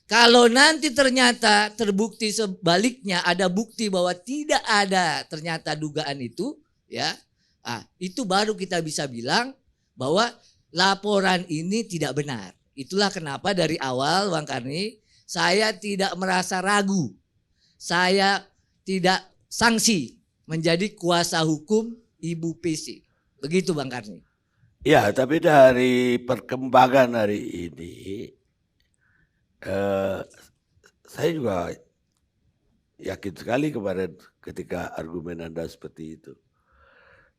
Kalau nanti ternyata terbukti sebaliknya, ada bukti bahwa tidak ada ternyata dugaan itu, ya, itu baru kita bisa bilang bahwa laporan ini tidak benar. Itulah kenapa dari awal Bang Karni, saya tidak merasa ragu, saya tidak sanksi menjadi kuasa hukum Ibu PC. Begitu Bang Karni. Ya, tapi dari perkembangan hari ini, saya juga yakin sekali kemarin ketika argumen Anda seperti itu.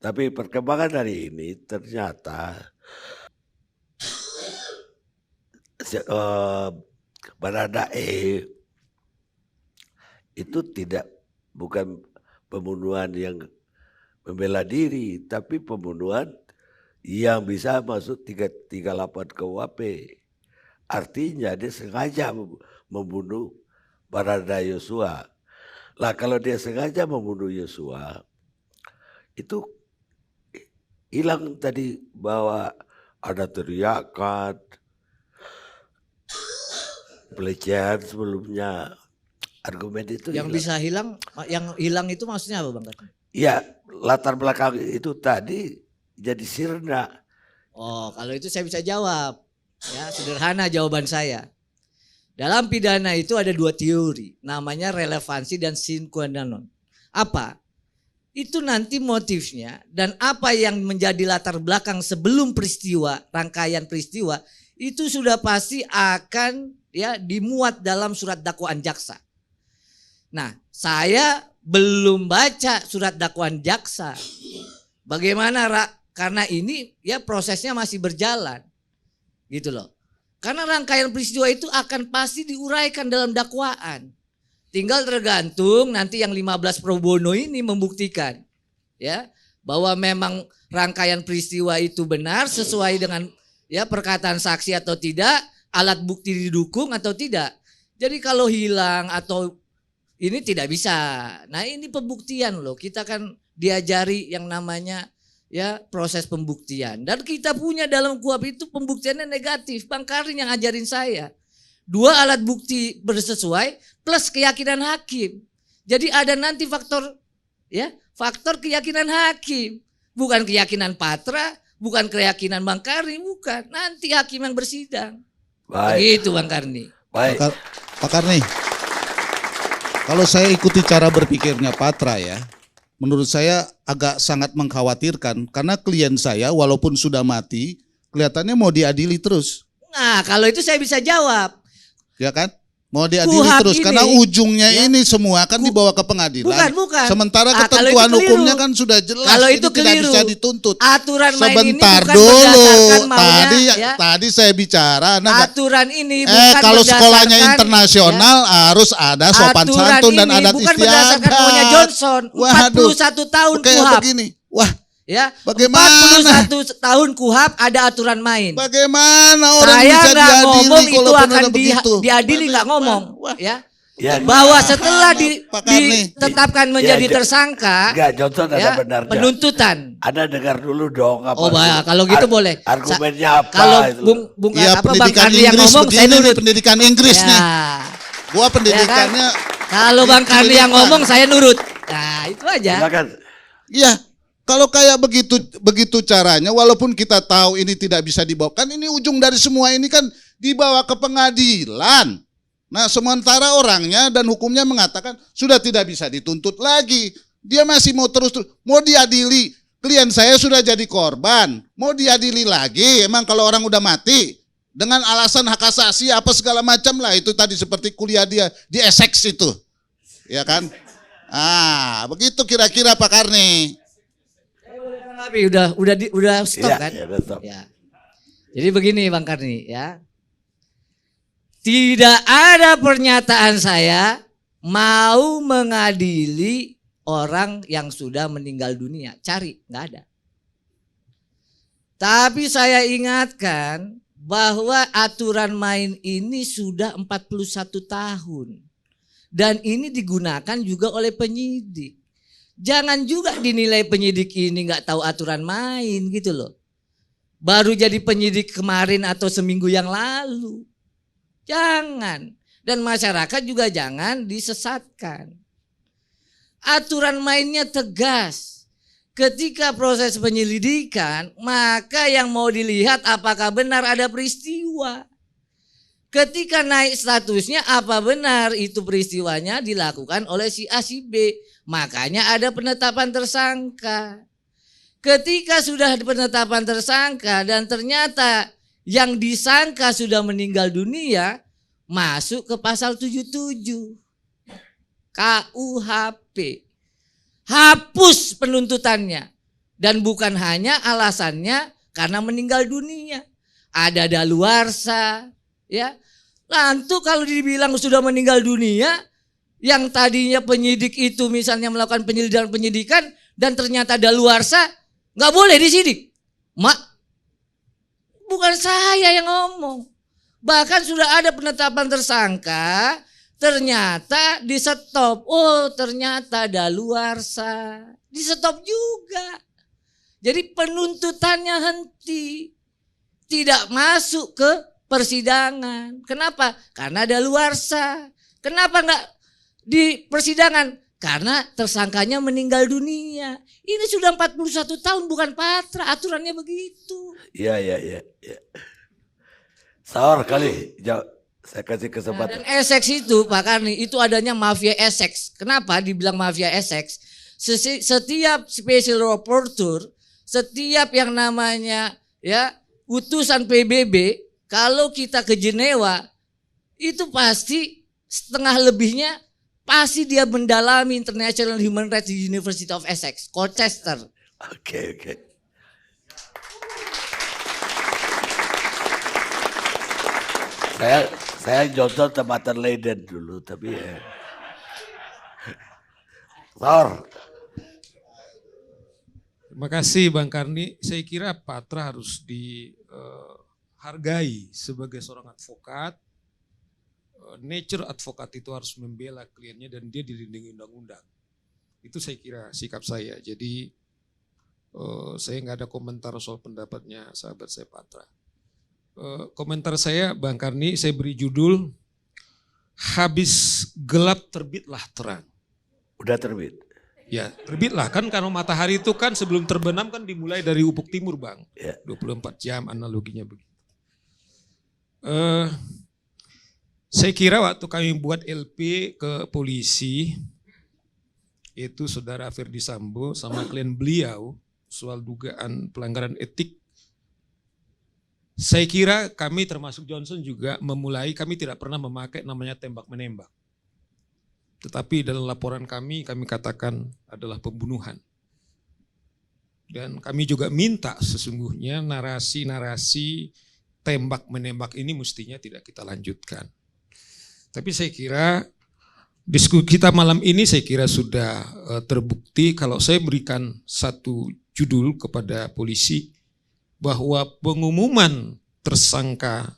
Tapi perkembangan hari ini ternyata Baradae itu bukan pembunuhan yang membela diri, tapi pembunuhan yang bisa masuk 338 KUHP. Artinya dia sengaja membunuh Barada Yosua. Lah kalau dia sengaja membunuh Yosua, itu hilang tadi bahwa ada teriakan, pelecehan sebelumnya. Argumen itu yang hilang. Bisa hilang, yang hilang itu maksudnya apa Bang Karni? Ya, latar belakang itu tadi jadi sirna. Oh, kalau itu saya bisa jawab. Ya, sederhana jawaban saya. Dalam pidana itu ada dua teori, namanya relevansi dan sine qua non. Apa? Itu nanti motifnya dan apa yang menjadi latar belakang sebelum peristiwa, rangkaian peristiwa, itu sudah pasti akan ya dimuat dalam surat dakwaan jaksa. Nah, saya belum baca surat dakwaan jaksa. Bagaimana, karena ini ya prosesnya masih berjalan. Gitu loh. Karena rangkaian peristiwa itu akan pasti diuraikan dalam dakwaan. Tinggal tergantung nanti yang 15 pro bono ini membuktikan ya bahwa memang rangkaian peristiwa itu benar sesuai dengan ya perkataan saksi atau tidak, alat bukti didukung atau tidak. Jadi kalau hilang atau ini tidak bisa. Nah, ini pembuktian loh. Kita kan diajari yang namanya ya proses pembuktian, dan kita punya dalam KUHP itu pembuktiannya negatif. Bang Karni yang ajarin saya 2 alat bukti bersesuai plus keyakinan hakim. Jadi ada nanti faktor ya, faktor keyakinan hakim, bukan keyakinan Patra, bukan keyakinan Bang Karni, bukan. Nanti hakim yang bersidang. Baik. Begitu Bang Karni. Baik. Pak Karni, kalau saya ikuti cara berpikirnya Patra ya, menurut saya agak sangat mengkhawatirkan karena klien saya walaupun sudah mati kelihatannya mau diadili terus. Nah, kalau itu saya bisa jawab. Ya kan? Mau diadili KUHP terus ini, karena ujungnya ya, ini semua kan dibawa ke pengadilan. Bukan. Sementara Kalau ketentuan itu keliru. hukumnya kan sudah jelas. Kalau ini itu tidak keliru. bisa dituntut. Aturan main Sebentar ini bukan dulu. berdasarkan maunya, Tadi saya bicara. Aturan ini bukan kalau sekolahnya berdasarkan, internasional harus ada sopan aturan santun dan ini adat bukan berdasarkan maunya istiadat. Johnson. 41 tahun Kayak KUHP. begini. Wah, Ya, bagaimana? 41 tahun KUHP ada aturan main. Bagaimana orang Saya bisa nggak diadili ngomong itu kalaupun akan ada begitu? diadili, nggak ngomong. Wah. Ya. Ya, Bahwa setelah Pak Karni. ditetapkan menjadi Ya, tersangka, enggak, Johnson ada ya, benarnya. penuntutan. Anda dengar dulu dong apa. Oh, kalau gitu boleh. Argumennya apa? Kalau itu? Bung Ya, Bang pendidikan Karni yang Inggris ngomong, saya begini nih, nurut. pendidikan Inggris nih. Ya. Gua pendidikannya Kalau Bang Karni yang ngomong, saya nurut. Nah, itu aja. Silakan. iya. Kalau kayak begitu caranya, walaupun kita tahu ini tidak bisa dibawa, kan ini ujung dari semua ini kan dibawa ke pengadilan. Nah, sementara orangnya dan hukumnya mengatakan sudah tidak bisa dituntut lagi. Dia masih mau terus mau diadili. Klien saya sudah jadi korban, mau diadili lagi. Emang kalau orang udah mati dengan alasan hak asasi apa segala macam lah, itu tadi seperti kuliah dia di Essex itu. Ya kan? Begitu kira-kira Pak Karni. Tapi udah stop Iya, kan? ya, udah stop. Ya. Jadi begini Bang Karni ya. Tidak ada pernyataan saya mau mengadili orang yang sudah meninggal dunia. Cari, nggak ada. Tapi saya ingatkan bahwa aturan main ini sudah 41 tahun. Dan ini digunakan juga oleh penyidik. Jangan juga dinilai penyidik ini nggak tahu aturan main gitu loh. Baru jadi penyidik kemarin atau seminggu yang lalu. Jangan. Dan masyarakat juga jangan disesatkan. Aturan mainnya tegas. Ketika proses penyelidikan, maka yang mau dilihat apakah benar ada peristiwa. Ketika naik statusnya, apa benar itu peristiwanya dilakukan oleh si A si B. Makanya ada penetapan tersangka. Ketika sudah penetapan tersangka dan ternyata yang disangka sudah meninggal dunia, masuk ke pasal 77 KUHP. Hapus penuntutannya. Dan bukan hanya alasannya karena meninggal dunia. Ada daluarsa, ya. Lantu kalau dibilang sudah meninggal dunia, yang tadinya penyidik itu misalnya melakukan penyidikan dan ternyata daluarsa, nggak boleh disidik. Bukan saya yang ngomong. Bahkan sudah ada penetapan tersangka, ternyata di stop. Oh, ternyata daluarsa. Di stop juga. Jadi penuntutannya henti. Tidak masuk ke persidangan. Kenapa? Karena daluarsa. Kenapa enggak di persidangan? Karena tersangkanya meninggal dunia. Ini sudah 41 tahun bukan patra. Aturannya begitu. Iya. Saur kali. Saya kasih kesempatan. Dan Essex itu Pak Karni, itu adanya mafia Essex. Kenapa dibilang mafia Essex? Setiap special rapporteur, setiap yang namanya ya utusan PBB, kalau kita ke Jenewa, itu pasti setengah lebihnya pasti dia mendalami International Human Rights di University of Essex, Colchester. Oke. Saya Johnson tempatan Leiden dulu, tapi ya. Saur. Terima kasih Bang Karni. Saya kira Patra harus dihargai sebagai seorang advokat. Nature advokat itu harus membela kliennya dan dia dilindungi undang-undang. Itu saya kira sikap saya. Jadi saya nggak ada komentar soal pendapatnya sahabat saya Patra. Komentar saya Bang Karni, saya beri judul habis gelap terbitlah terang. Udah terbit. Ya terbitlah kan karena matahari itu kan sebelum terbenam kan dimulai dari ufuk timur Bang. Ya. 24 jam analoginya begitu. Saya kira waktu kami buat LP ke polisi, itu saudara Ferdi Sambo sama klien beliau soal dugaan pelanggaran etik. Saya kira kami termasuk Johnson juga memulai, kami tidak pernah memakai namanya tembak-menembak. Tetapi dalam laporan kami katakan adalah pembunuhan. Dan kami juga minta sesungguhnya narasi-narasi tembak-menembak ini mestinya tidak kita lanjutkan. Tapi saya kira diskusi kita malam ini saya kira sudah terbukti kalau saya berikan satu judul kepada polisi bahwa pengumuman tersangka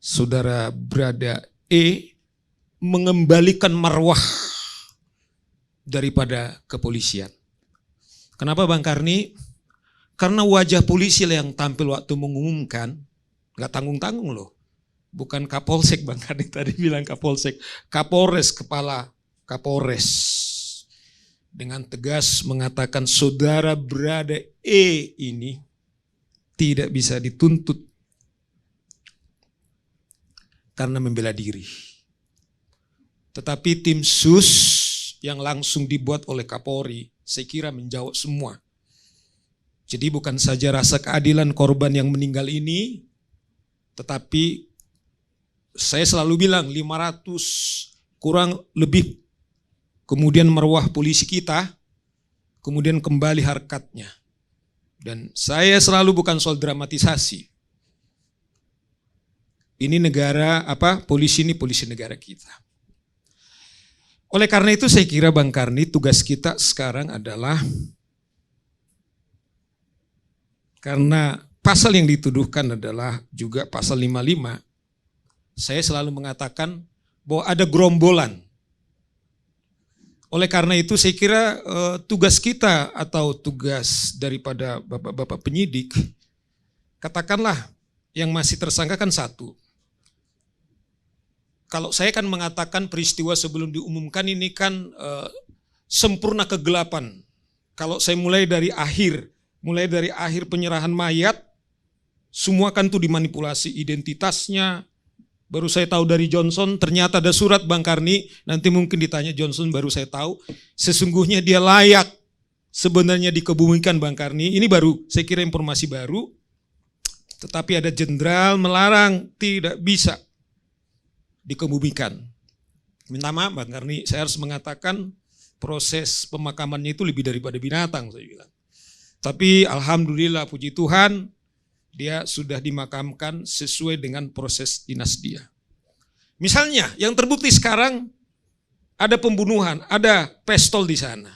saudara Brada E mengembalikan marwah daripada kepolisian. Kenapa Bang Karni? Karena wajah polisi yang tampil waktu mengumumkan nggak tanggung-tanggung loh. Bukan Kapolsek Bang Karni tadi bilang Kapolsek, Kapolres, kepala Kapolres dengan tegas mengatakan saudara Brada E ini tidak bisa dituntut karena membela diri. Tetapi tim sus yang langsung dibuat oleh Kapolri, saya kira menjawab semua. Jadi bukan saja rasa keadilan korban yang meninggal ini, tetapi saya selalu bilang 500 kurang lebih kemudian marwah polisi kita, kemudian kembali harkatnya. Dan saya selalu bukan soal dramatisasi. Ini negara polisi ini polisi negara kita. Oleh karena itu saya kira Bang Karni, tugas kita sekarang adalah, karena pasal yang dituduhkan adalah juga pasal 55, saya selalu mengatakan bahwa ada gerombolan. Oleh karena itu saya kira tugas kita atau tugas daripada bapak-bapak penyidik, katakanlah yang masih tersangka kan satu. Kalau saya kan mengatakan peristiwa sebelum diumumkan ini kan sempurna kegelapan. Kalau saya mulai dari akhir penyerahan mayat, semua kan tuh dimanipulasi identitasnya. Baru saya tahu dari Johnson, ternyata ada surat Bang Karni, nanti mungkin ditanya Johnson baru saya tahu, sesungguhnya dia layak sebenarnya dikebumikan Bang Karni. Ini baru, saya kira informasi baru, tetapi ada jenderal melarang tidak bisa dikebumikan. Minta maaf Bang Karni, saya harus mengatakan proses pemakamannya itu lebih daripada binatang saya bilang. Tapi alhamdulillah puji Tuhan, dia sudah dimakamkan sesuai dengan proses dinas dia. Misalnya yang terbukti sekarang ada pembunuhan, ada pistol di sana.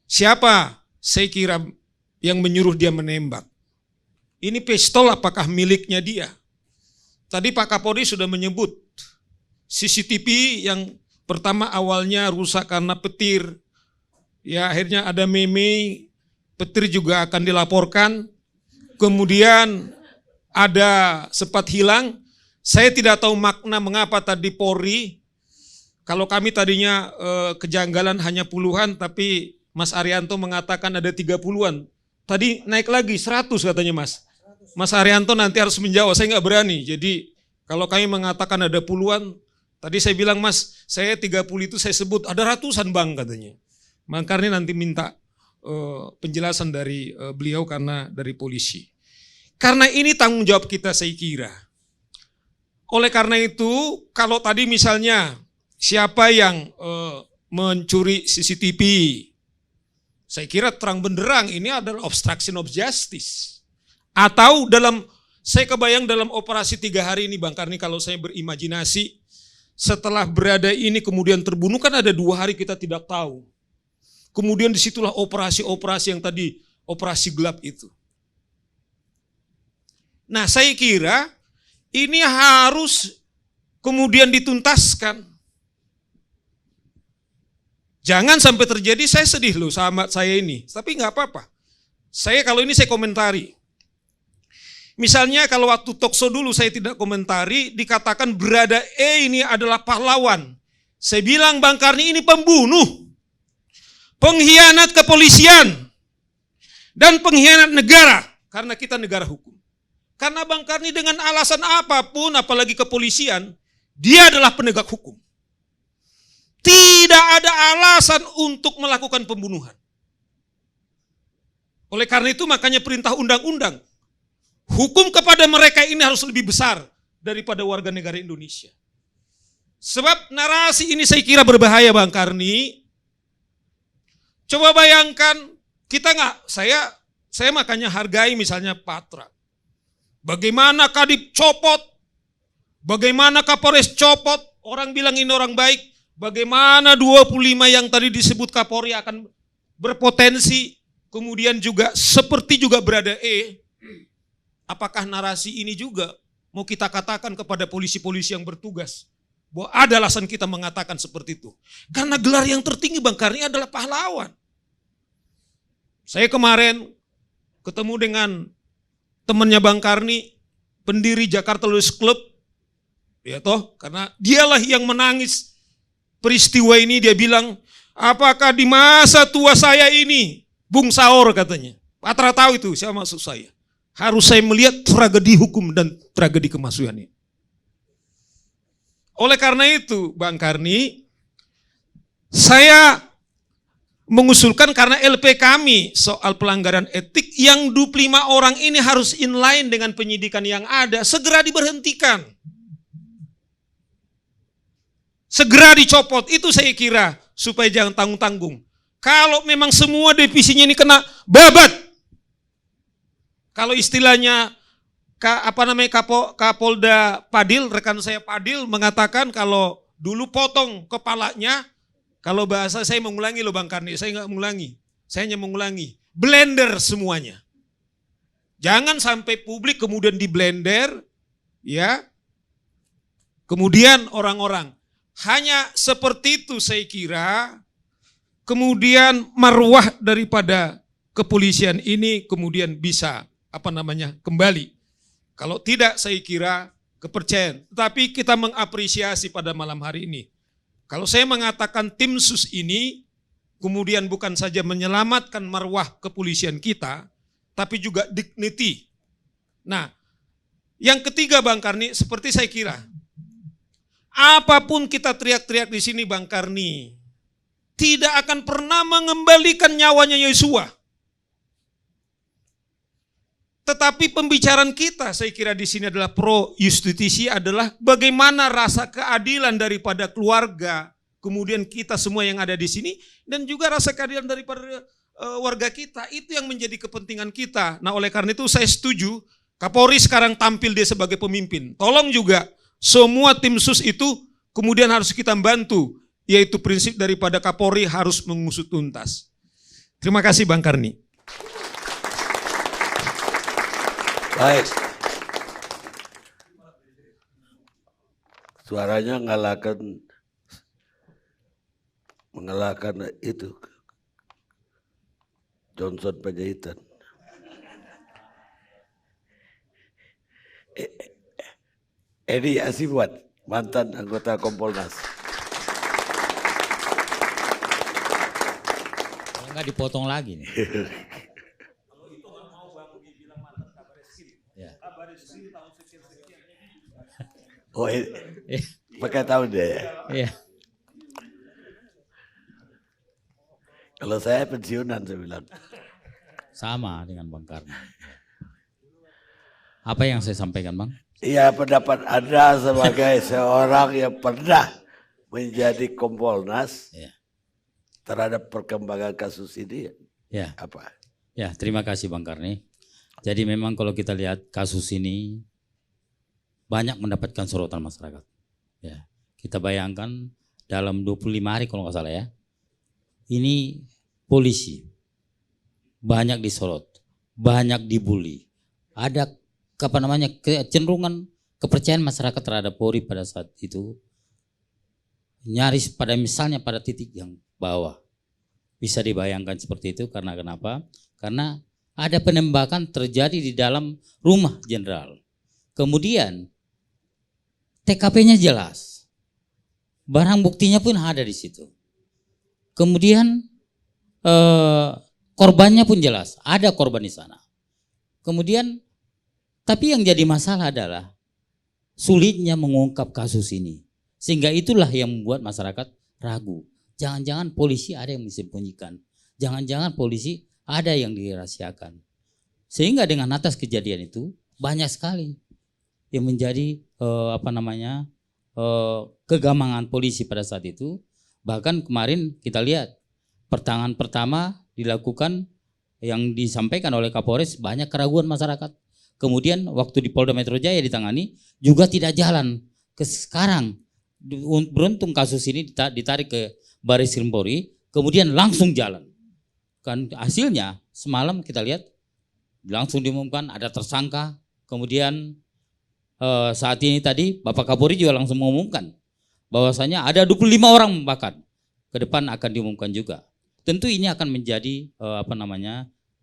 Siapa saya kira yang menyuruh dia menembak? Ini pistol apakah miliknya dia? Tadi Pak Kapolri sudah menyebut CCTV yang pertama awalnya rusak karena petir. Ya akhirnya ada meme, petir juga akan dilaporkan. Kemudian ada sempat hilang. Saya tidak tahu makna mengapa tadi Polri, kalau kami tadinya kejanggalan hanya puluhan, tapi Mas Arianto mengatakan ada 30-an. Tadi naik lagi 100 katanya Mas. Mas Arianto nanti harus menjawab, saya nggak berani. Jadi kalau kami mengatakan ada puluhan, tadi saya bilang Mas, saya 30 itu saya sebut, ada ratusan Bang katanya. Bang Karni nanti minta penjelasan dari beliau karena dari polisi. Karena ini tanggung jawab kita saya kira. Oleh karena itu, kalau tadi misalnya siapa yang mencuri CCTV, saya kira terang benderang ini adalah obstruction of justice. Atau saya kebayang dalam operasi 3 hari ini Bang Karni, kalau saya berimajinasi, setelah berada ini kemudian terbunuh kan ada 2 hari kita tidak tahu. Kemudian disitulah operasi-operasi yang tadi, operasi gelap itu. Nah saya kira ini harus kemudian dituntaskan. Jangan sampai terjadi, saya sedih loh sama saya ini, tapi nggak apa-apa. Kalau ini saya komentari. Misalnya kalau waktu talkshow dulu saya tidak komentari, dikatakan Berada E ini adalah pahlawan. Saya bilang Bang Karni ini pembunuh, pengkhianat kepolisian, dan pengkhianat negara, karena kita negara hukum. Karena Bang Karni dengan alasan apapun, apalagi kepolisian, dia adalah penegak hukum. Tidak ada alasan untuk melakukan pembunuhan. Oleh karena itu makanya perintah undang-undang, hukum kepada mereka ini harus lebih besar daripada warga negara Indonesia. Sebab narasi ini saya kira berbahaya Bang Karni. Coba bayangkan, saya makanya hargai misalnya Patra. Bagaimana Kadip copot, bagaimana Kapolres copot, orang bilang ini orang baik. Bagaimana 25 yang tadi disebut Kapolri akan berpotensi, kemudian juga seperti juga Berada E. Apakah narasi ini juga mau kita katakan kepada polisi-polisi yang bertugas bahwa ada alasan kita mengatakan seperti itu? Karena gelar yang tertinggi Bang Karni adalah pahlawan. Saya kemarin ketemu dengan temannya Bang Karni, pendiri Jakarta Lulus Club, ya toh, karena dialah yang menangis peristiwa ini. Dia bilang, apakah di masa tua saya ini, Bung Saur katanya, Patra tahu itu siapa maksud saya. Harus saya melihat tragedi hukum dan tragedi kemasukan ini. Oleh karena itu, Bang Karni, saya mengusulkan karena LP kami soal pelanggaran etik yang 25 orang ini harus inline dengan penyidikan yang ada, segera diberhentikan. Segera dicopot, itu saya kira supaya jangan tanggung-tanggung. Kalau memang semua divisinya ini kena babat, kalau istilahnya Kapolda Padil, rekan saya Padil mengatakan kalau dulu potong kepalanya, kalau bahasa saya mengulangi loh Bang Karni, saya nggak mengulangi, saya hanya mengulangi, blender semuanya. Jangan sampai publik kemudian di blender, ya, kemudian orang-orang hanya seperti itu saya kira, kemudian marwah daripada kepolisian ini kemudian bisa kembali. Kalau tidak saya kira kepercayaan. Tetapi kita mengapresiasi pada malam hari ini. Kalau saya mengatakan tim sus ini kemudian bukan saja menyelamatkan marwah kepolisian kita, tapi juga dignity. Nah, yang ketiga Bang Karni, seperti saya kira, apapun kita teriak-teriak di sini Bang Karni, tidak akan pernah mengembalikan nyawanya Yosua. Tetapi pembicaraan kita saya kira di sini adalah pro justisia, adalah bagaimana rasa keadilan daripada keluarga, kemudian kita semua yang ada di sini, dan juga rasa keadilan daripada warga kita, itu yang menjadi kepentingan kita. Nah oleh karena itu saya setuju, Kapolri sekarang tampil dia sebagai pemimpin. Tolong juga semua tim sus itu kemudian harus kita bantu, yaitu prinsip daripada Kapolri harus mengusut tuntas. Terima kasih Bang Karni. Baik. Suaranya mengalahkan itu Johnson Panjaitan. Edi Asibuan, mantan anggota Kompolnas. Kalau nggak dipotong lagi nih. Oh, pakai tahun deh ya? Iya. Kalau saya pensiunan saya bilang. Sama dengan Bang Karni. Apa yang saya sampaikan Bang? Iya, pendapat Anda sebagai seorang yang pernah menjadi Kompolnas terhadap perkembangan kasus ini apa? Ya, terima kasih Bang Karni. Jadi memang kalau kita lihat kasus ini banyak mendapatkan sorotan masyarakat. Ya, kita bayangkan dalam 25 hari kalau nggak salah ya, ini polisi banyak disorot, banyak dibully, ada kecenderungan kepercayaan masyarakat terhadap Polri pada saat itu nyaris pada misalnya pada titik yang bawah. Bisa dibayangkan seperti itu karena kenapa? Karena ada penembakan terjadi di dalam rumah jenderal. Kemudian TKP-nya jelas, barang buktinya pun ada di situ. Kemudian korbannya pun jelas, ada korban di sana. Kemudian, tapi yang jadi masalah adalah sulitnya mengungkap kasus ini. Sehingga itulah yang membuat masyarakat ragu. Jangan-jangan polisi ada yang disembunyikan. Jangan-jangan polisi ada yang dirahasiakan. Sehingga dengan atas kejadian itu banyak sekali yang menjadi kegamangan polisi pada saat itu. Bahkan kemarin kita lihat pertanganan pertama dilakukan yang disampaikan oleh Kapolres, banyak keraguan masyarakat. Kemudian waktu di Polda Metro Jaya ditangani juga tidak jalan. Sekarang beruntung kasus ini ditarik ke Baris Krim Polri, kemudian langsung jalan. Kan hasilnya semalam kita lihat langsung diumumkan ada tersangka. Kemudian saat ini tadi Bapak Kapolri juga langsung mengumumkan bahwasanya ada 25 orang bahkan ke depan akan diumumkan juga. Tentu ini akan menjadi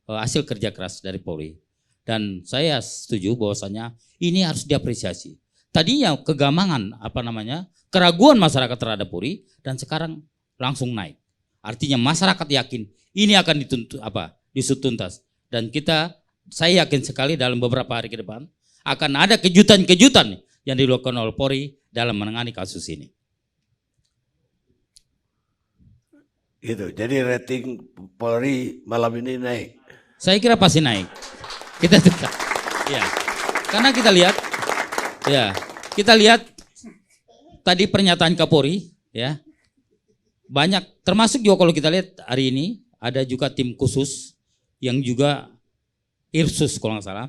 hasil kerja keras dari Polri. Dan saya setuju bahwasanya ini harus diapresiasi. Tadinya kegamangan keraguan masyarakat terhadap Polri dan sekarang langsung naik. Artinya masyarakat yakin ini akan disut tuntas. Dan saya yakin sekali dalam beberapa hari ke depan akan ada kejutan-kejutan yang dilakukan oleh Polri dalam menangani kasus ini. Gitu. Jadi rating Polri malam ini naik. Saya kira pasti naik. Karena kita lihat tadi pernyataan Kapolri ya. Banyak termasuk juga kalau kita lihat hari ini ada juga tim khusus yang juga Irsus kalau nggak salah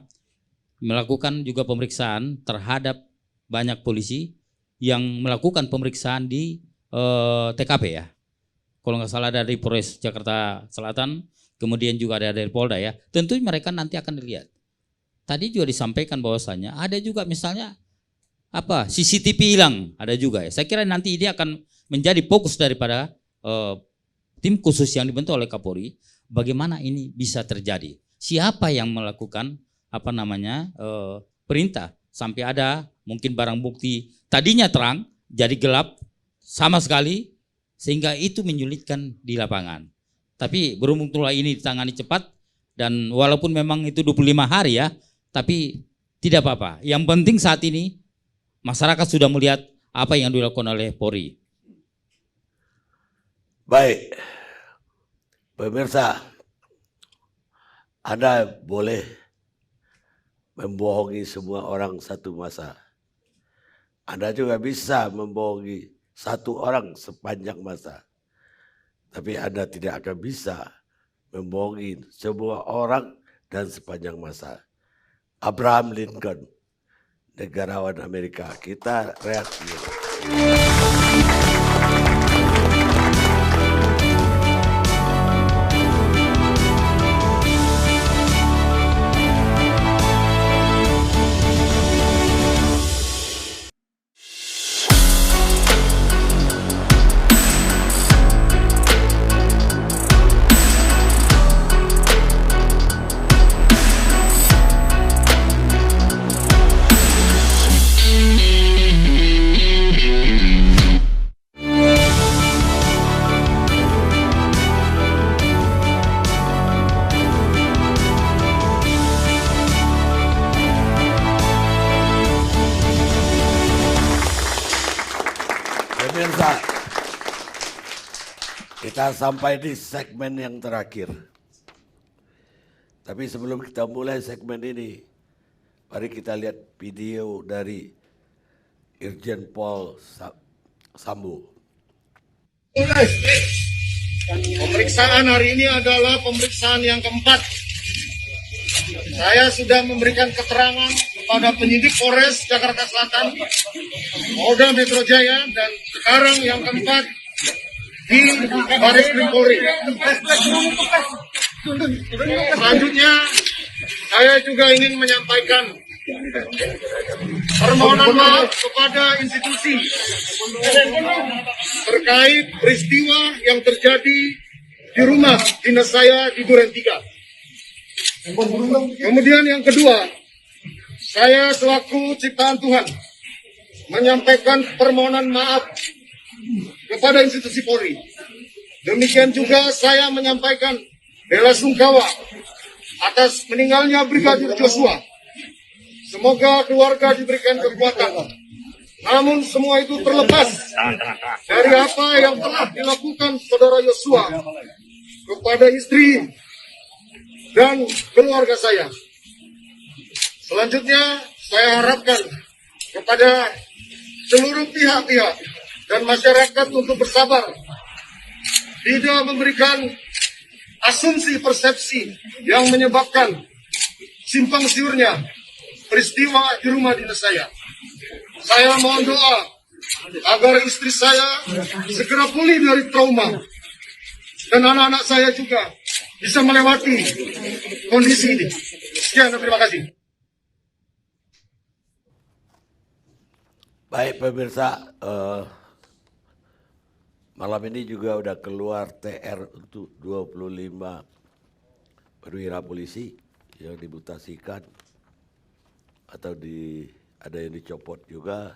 melakukan juga pemeriksaan terhadap banyak polisi yang melakukan pemeriksaan di TKP ya. Kalau nggak salah dari Polres Jakarta Selatan, kemudian juga ada dari Polda ya. Tentu mereka nanti akan dilihat. Tadi juga disampaikan bahwasanya ada juga misalnya apa CCTV hilang, ada juga ya. Saya kira nanti ini akan menjadi fokus daripada tim khusus yang dibentuk oleh Kapolri. Bagaimana ini bisa terjadi? Siapa yang melakukan perintah sampai ada mungkin barang bukti tadinya terang jadi gelap sama sekali sehingga itu menyulitkan di lapangan. Tapi berhubung telah ini ditangani cepat dan walaupun memang itu 25 hari ya, tapi tidak apa-apa. Yang penting saat ini masyarakat sudah melihat apa yang dilakukan oleh Polri. Baik, pemirsa, Anda boleh membohongi semua orang satu masa. Anda juga bisa membohongi satu orang sepanjang masa. Tapi Anda tidak akan bisa membohongi semua orang dan sepanjang masa. Abraham Lincoln, negarawan Amerika, kita reaksi. Pemirsa, kita sampai di segmen yang terakhir. Tapi sebelum kita mulai segmen ini, mari kita lihat video dari Irjen Pol Sambo. Pemeriksaan hari ini adalah pemeriksaan yang keempat. Saya sudah memberikan keterangan kepada penyidik Polres Jakarta Selatan, Polda Metro Jaya, dan sekarang yang keempat di Barreskrim Polri. Selanjutnya, saya juga ingin menyampaikan permohonan maaf kepada institusi terkait peristiwa yang terjadi di rumah dinas saya di Duren 3. Kemudian yang kedua, saya selaku ciptaan Tuhan menyampaikan permohonan maaf kepada institusi Polri. Demikian juga saya menyampaikan bela sungkawa atas meninggalnya Brigadir Joshua. Semoga keluarga diberikan kekuatan. Namun semua itu terlepas dari apa yang telah dilakukan saudara Joshua kepada istri dan keluarga saya. Selanjutnya, saya harapkan kepada seluruh pihak-pihak dan masyarakat untuk bersabar, tidak memberikan asumsi persepsi yang menyebabkan simpang siurnya peristiwa di rumah dinas saya. Saya mohon doa agar istri saya segera pulih dari trauma dan anak-anak saya juga bisa melewati kondisi ini. Sekian dan terima kasih. Baik pemirsa, malam ini juga udah keluar TR untuk 25 perwira polisi yang dimutasikan atau ada yang dicopot juga,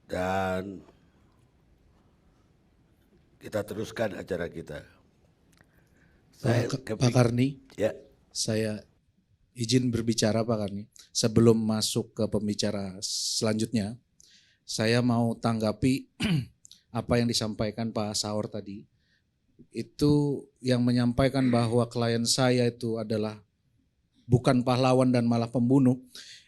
dan kita teruskan acara kita. Pak Karni, ya. Saya izin berbicara Pak Karni. Sebelum masuk ke pembicara selanjutnya, saya mau tanggapi apa yang disampaikan Pak Saur tadi. Itu yang menyampaikan bahwa klien saya itu adalah bukan pahlawan dan malah pembunuh.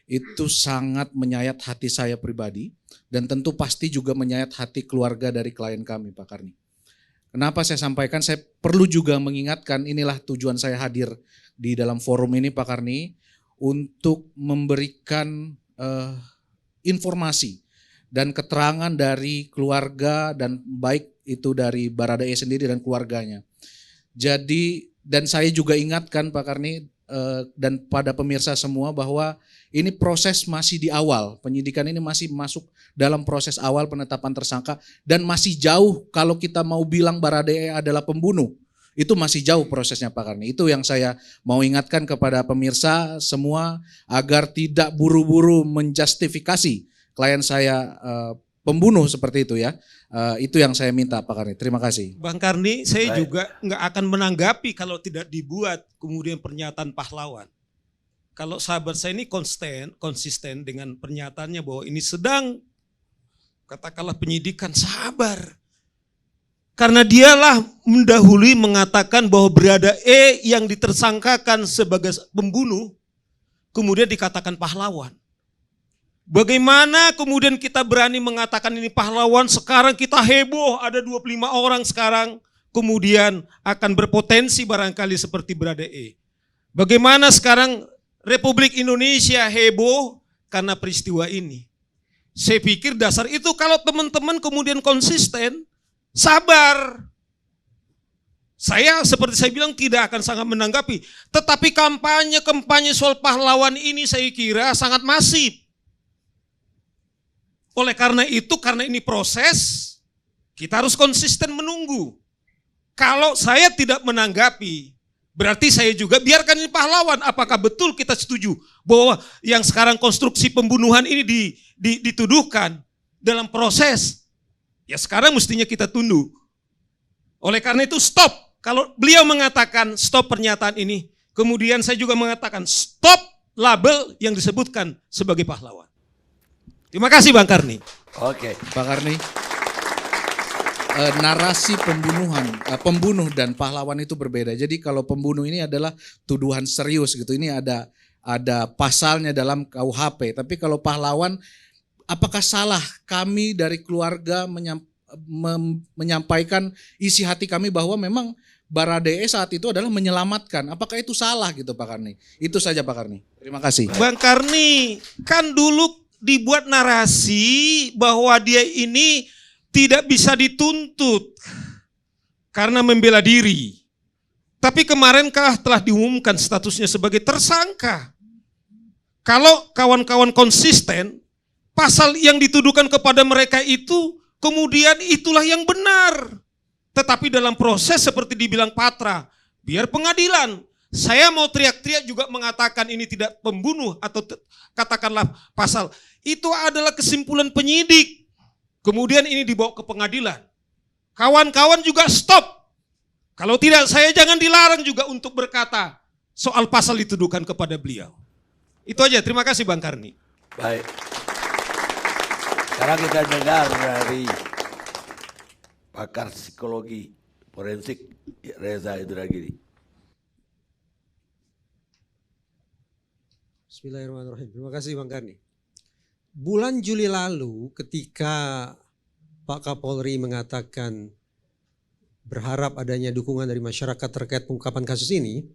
Itu sangat menyayat hati saya pribadi dan tentu pasti juga menyayat hati keluarga dari klien kami Pak Karni. Kenapa saya sampaikan? Saya perlu juga mengingatkan, inilah tujuan saya hadir di dalam forum ini Pak Karni, untuk memberikan informasi dan keterangan dari keluarga dan baik itu dari Baradae sendiri dan keluarganya. Jadi dan saya juga ingatkan Pak Karni dan pada pemirsa semua bahwa ini proses masih di awal, penyidikan ini masih masuk dalam proses awal penetapan tersangka dan masih jauh kalau kita mau bilang Baradae adalah pembunuh. Itu masih jauh prosesnya Pak Karni. Itu yang saya mau ingatkan kepada pemirsa semua agar tidak buru-buru menjustifikasi klien saya pembunuh seperti itu ya. Itu yang saya minta Pak Karni. Terima kasih. Bang Karni, saya juga nggak akan menanggapi kalau tidak dibuat kemudian pernyataan pahlawan. Kalau sahabat saya ini konsisten dengan pernyataannya bahwa ini sedang katakanlah penyidikan, sabar. Karena dialah mendahului mengatakan bahwa Baradae yang ditersangkakan sebagai pembunuh kemudian dikatakan pahlawan. Bagaimana kemudian kita berani mengatakan ini pahlawan, sekarang kita heboh ada 25 orang sekarang kemudian akan berpotensi barangkali seperti Baradae. Bagaimana sekarang Republik Indonesia heboh karena peristiwa ini. Saya pikir dasar itu kalau teman-teman kemudian konsisten, sabar. Saya seperti saya bilang tidak akan sangat menanggapi. Tetapi kampanye soal pahlawan ini saya kira sangat masif. Oleh karena itu, karena ini proses, kita harus konsisten menunggu. Kalau saya tidak menanggapi, berarti saya juga biarkan ini pahlawan. Apakah betul kita setuju bahwa yang sekarang konstruksi pembunuhan ini dituduhkan dalam proses? Ya sekarang mestinya kita tunduk. Oleh karena itu stop. Kalau beliau mengatakan stop pernyataan ini, kemudian saya juga mengatakan stop label yang disebutkan sebagai pahlawan. Terima kasih Bang Karni. Oke. Pak Karni, narasi pembunuh dan pahlawan itu berbeda. Jadi kalau pembunuh ini adalah tuduhan serius gitu. Ini ada pasalnya dalam KUHP. Tapi kalau pahlawan, apakah salah kami dari keluarga menyampaikan isi hati kami bahwa memang Baradae saat itu adalah menyelamatkan? Apakah itu salah gitu Pak Karni? Itu saja Pak Karni. Terima kasih. Bang Karni, kan dulu dibuat narasi bahwa dia ini tidak bisa dituntut karena membela diri. Tapi kemarinkah telah diumumkan statusnya sebagai tersangka. Kalau kawan-kawan konsisten, pasal yang dituduhkan kepada mereka itu kemudian itulah yang benar. Tetapi dalam proses seperti dibilang Patra, biar pengadilan. Saya mau teriak-teriak juga mengatakan ini tidak pembunuh atau katakanlah pasal. Itu adalah kesimpulan penyidik. Kemudian ini dibawa ke pengadilan. Kawan-kawan juga stop. Kalau tidak saya jangan dilarang juga untuk berkata soal pasal dituduhkan kepada beliau. Itu aja, terima kasih Bang Karni. Baik. Sekarang kita dengar dari pakar psikologi forensik Reza Indragiri. Bismillahirrahmanirrahim. Terima kasih Bang Karni. Bulan Juli lalu ketika Pak Kapolri mengatakan berharap adanya dukungan dari masyarakat terkait pengungkapan kasus ini,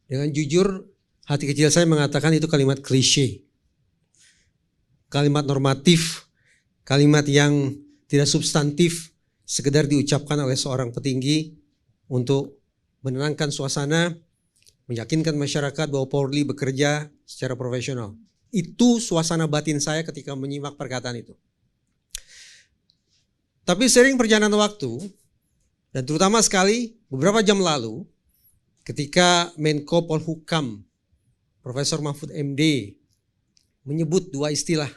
dengan jujur hati kecil saya mengatakan itu kalimat klise. Kalimat normatif, kalimat yang tidak substantif, sekedar diucapkan oleh seorang petinggi untuk menenangkan suasana, meyakinkan masyarakat bahwa Polri bekerja secara profesional. Itu suasana batin saya ketika menyimak perkataan itu. Tapi sering perjalanan waktu, dan terutama sekali beberapa jam lalu, ketika Menko Polhukam, Profesor Mahfud MD, menyebut dua istilah,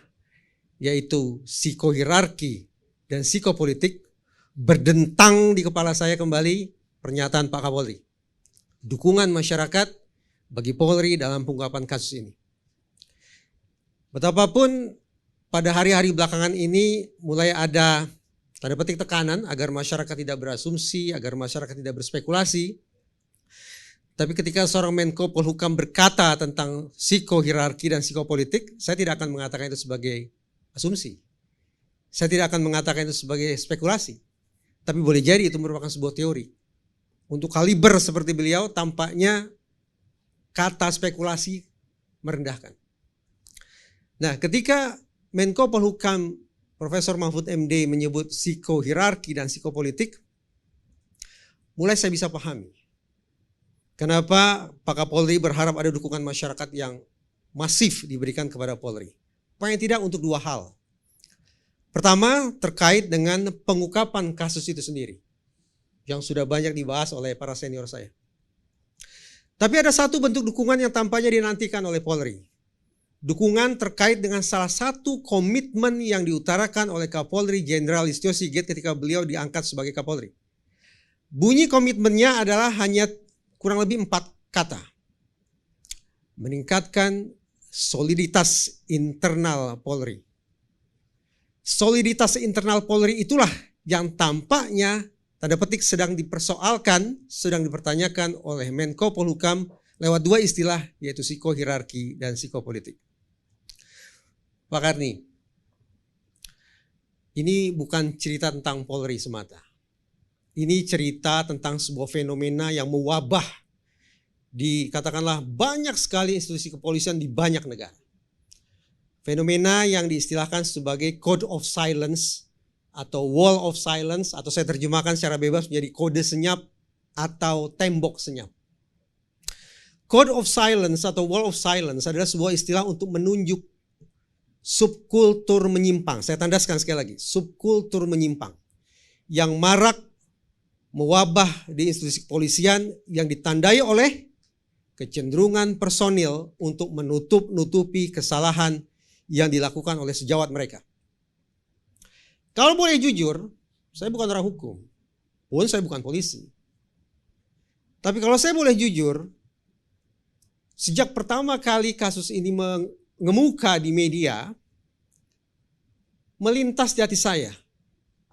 yaitu psikohierarki dan psikopolitik, berdentang di kepala saya kembali pernyataan Pak Kapolri. Dukungan masyarakat bagi Polri dalam pengungkapan kasus ini. Betapapun pada hari-hari belakangan ini mulai ada tanda petik tekanan agar masyarakat tidak berasumsi, agar masyarakat tidak berspekulasi. Tapi ketika seorang Menko Polhukam berkata tentang psikohierarki dan psikopolitik, saya tidak akan mengatakan itu sebagai asumsi. Saya tidak akan mengatakan itu sebagai spekulasi. Tapi boleh jadi itu merupakan sebuah teori. Untuk kaliber seperti beliau tampaknya kata spekulasi merendahkan. Nah, ketika Menko Polhukam Profesor Mahfud MD menyebut psikohierarki dan psikopolitik, mulai saya bisa pahami kenapa Pak Kapolri berharap ada dukungan masyarakat yang masif diberikan kepada Polri. Paling tidak untuk dua hal. Pertama, terkait dengan pengungkapan kasus itu sendiri, yang sudah banyak dibahas oleh para senior saya. Tapi ada satu bentuk dukungan yang tampaknya dinantikan oleh Polri. Dukungan terkait dengan salah satu komitmen yang diutarakan oleh Kapolri Jenderal Listio Sigit ketika beliau diangkat sebagai Kapolri. Bunyi komitmennya adalah hanya kurang lebih 4 kata. Meningkatkan soliditas internal Polri. Soliditas internal Polri itulah yang tampaknya tanda petik sedang dipersoalkan, sedang dipertanyakan oleh Menko Polhukam lewat dua istilah, yaitu psikohierarki dan psikopolitik. Pak Karni, ini bukan cerita tentang Polri semata. Ini cerita tentang sebuah fenomena yang mewabah di, katakanlah, banyak sekali institusi kepolisian di banyak negara. Fenomena yang diistilahkan sebagai code of silence atau wall of silence, atau saya terjemahkan secara bebas menjadi kode senyap atau tembok senyap. Code of silence atau wall of silence adalah sebuah istilah untuk menunjuk subkultur menyimpang. Saya tandaskan sekali lagi, subkultur menyimpang yang marak mewabah di institusi kepolisian yang ditandai oleh kecenderungan personil untuk menutup-nutupi kesalahan yang dilakukan oleh sejawat mereka. Kalau boleh jujur, saya bukan orang hukum, pun saya bukan polisi. Tapi kalau saya boleh jujur, sejak pertama kali kasus ini mengemuka di media, melintas di hati saya,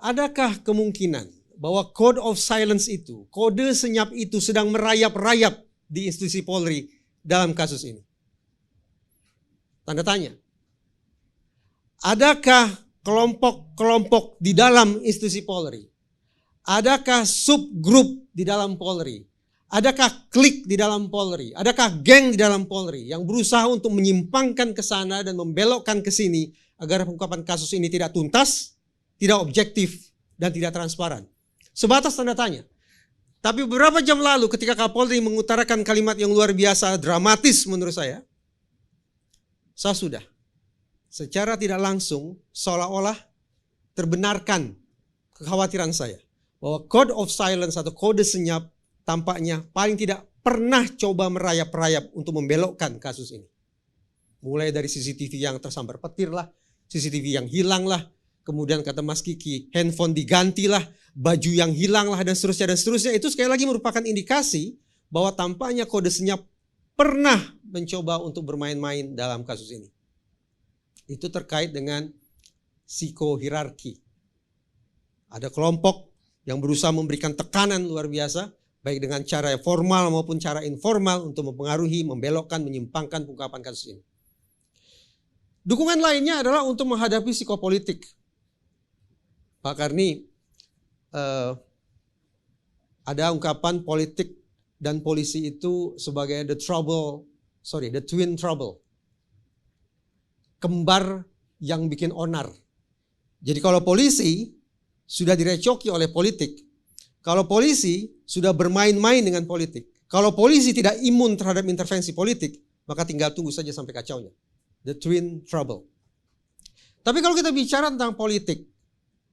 adakah kemungkinan bahwa code of silence itu, kode senyap itu sedang merayap-rayap di institusi Polri dalam kasus ini? Tanda tanya. Adakah kelompok-kelompok di dalam institusi Polri? Adakah subgrup di dalam Polri? Adakah klik di dalam Polri? Adakah geng di dalam Polri yang berusaha untuk menyimpangkan ke sana dan membelokkan ke sini agar pengungkapan kasus ini tidak tuntas, tidak objektif, dan tidak transparan? Sebatas tanda tanya. Tapi beberapa jam lalu ketika Kapolri mengutarakan kalimat yang luar biasa dramatis menurut saya sudah secara tidak langsung seolah-olah terbenarkan kekhawatiran saya bahwa code of silence atau kode senyap tampaknya paling tidak pernah coba merayap-rayap untuk membelokkan kasus ini. Mulai dari CCTV yang tersambar petir lah, CCTV yang hilang lah, kemudian kata Mas Kiki handphone diganti lah, baju yang hilang lah, dan seterusnya dan seterusnya. Itu sekali lagi merupakan indikasi bahwa tampaknya kode senyap pernah mencoba untuk bermain-main dalam kasus ini. Itu terkait dengan psikohierarki. Ada kelompok yang berusaha memberikan tekanan luar biasa, baik dengan cara formal maupun cara informal untuk mempengaruhi, membelokkan, menyimpangkan pengungkapan kasus ini. Dukungan lainnya adalah untuk menghadapi psikopolitik. Pak Karni, ada ungkapan politik dan polisi itu sebagai the twin trouble. Kembar yang bikin onar. Jadi kalau polisi sudah direcoki oleh politik, kalau polisi sudah bermain-main dengan politik, kalau polisi tidak imun terhadap intervensi politik, maka tinggal tunggu saja sampai kacaunya. The twin trouble. Tapi kalau kita bicara tentang politik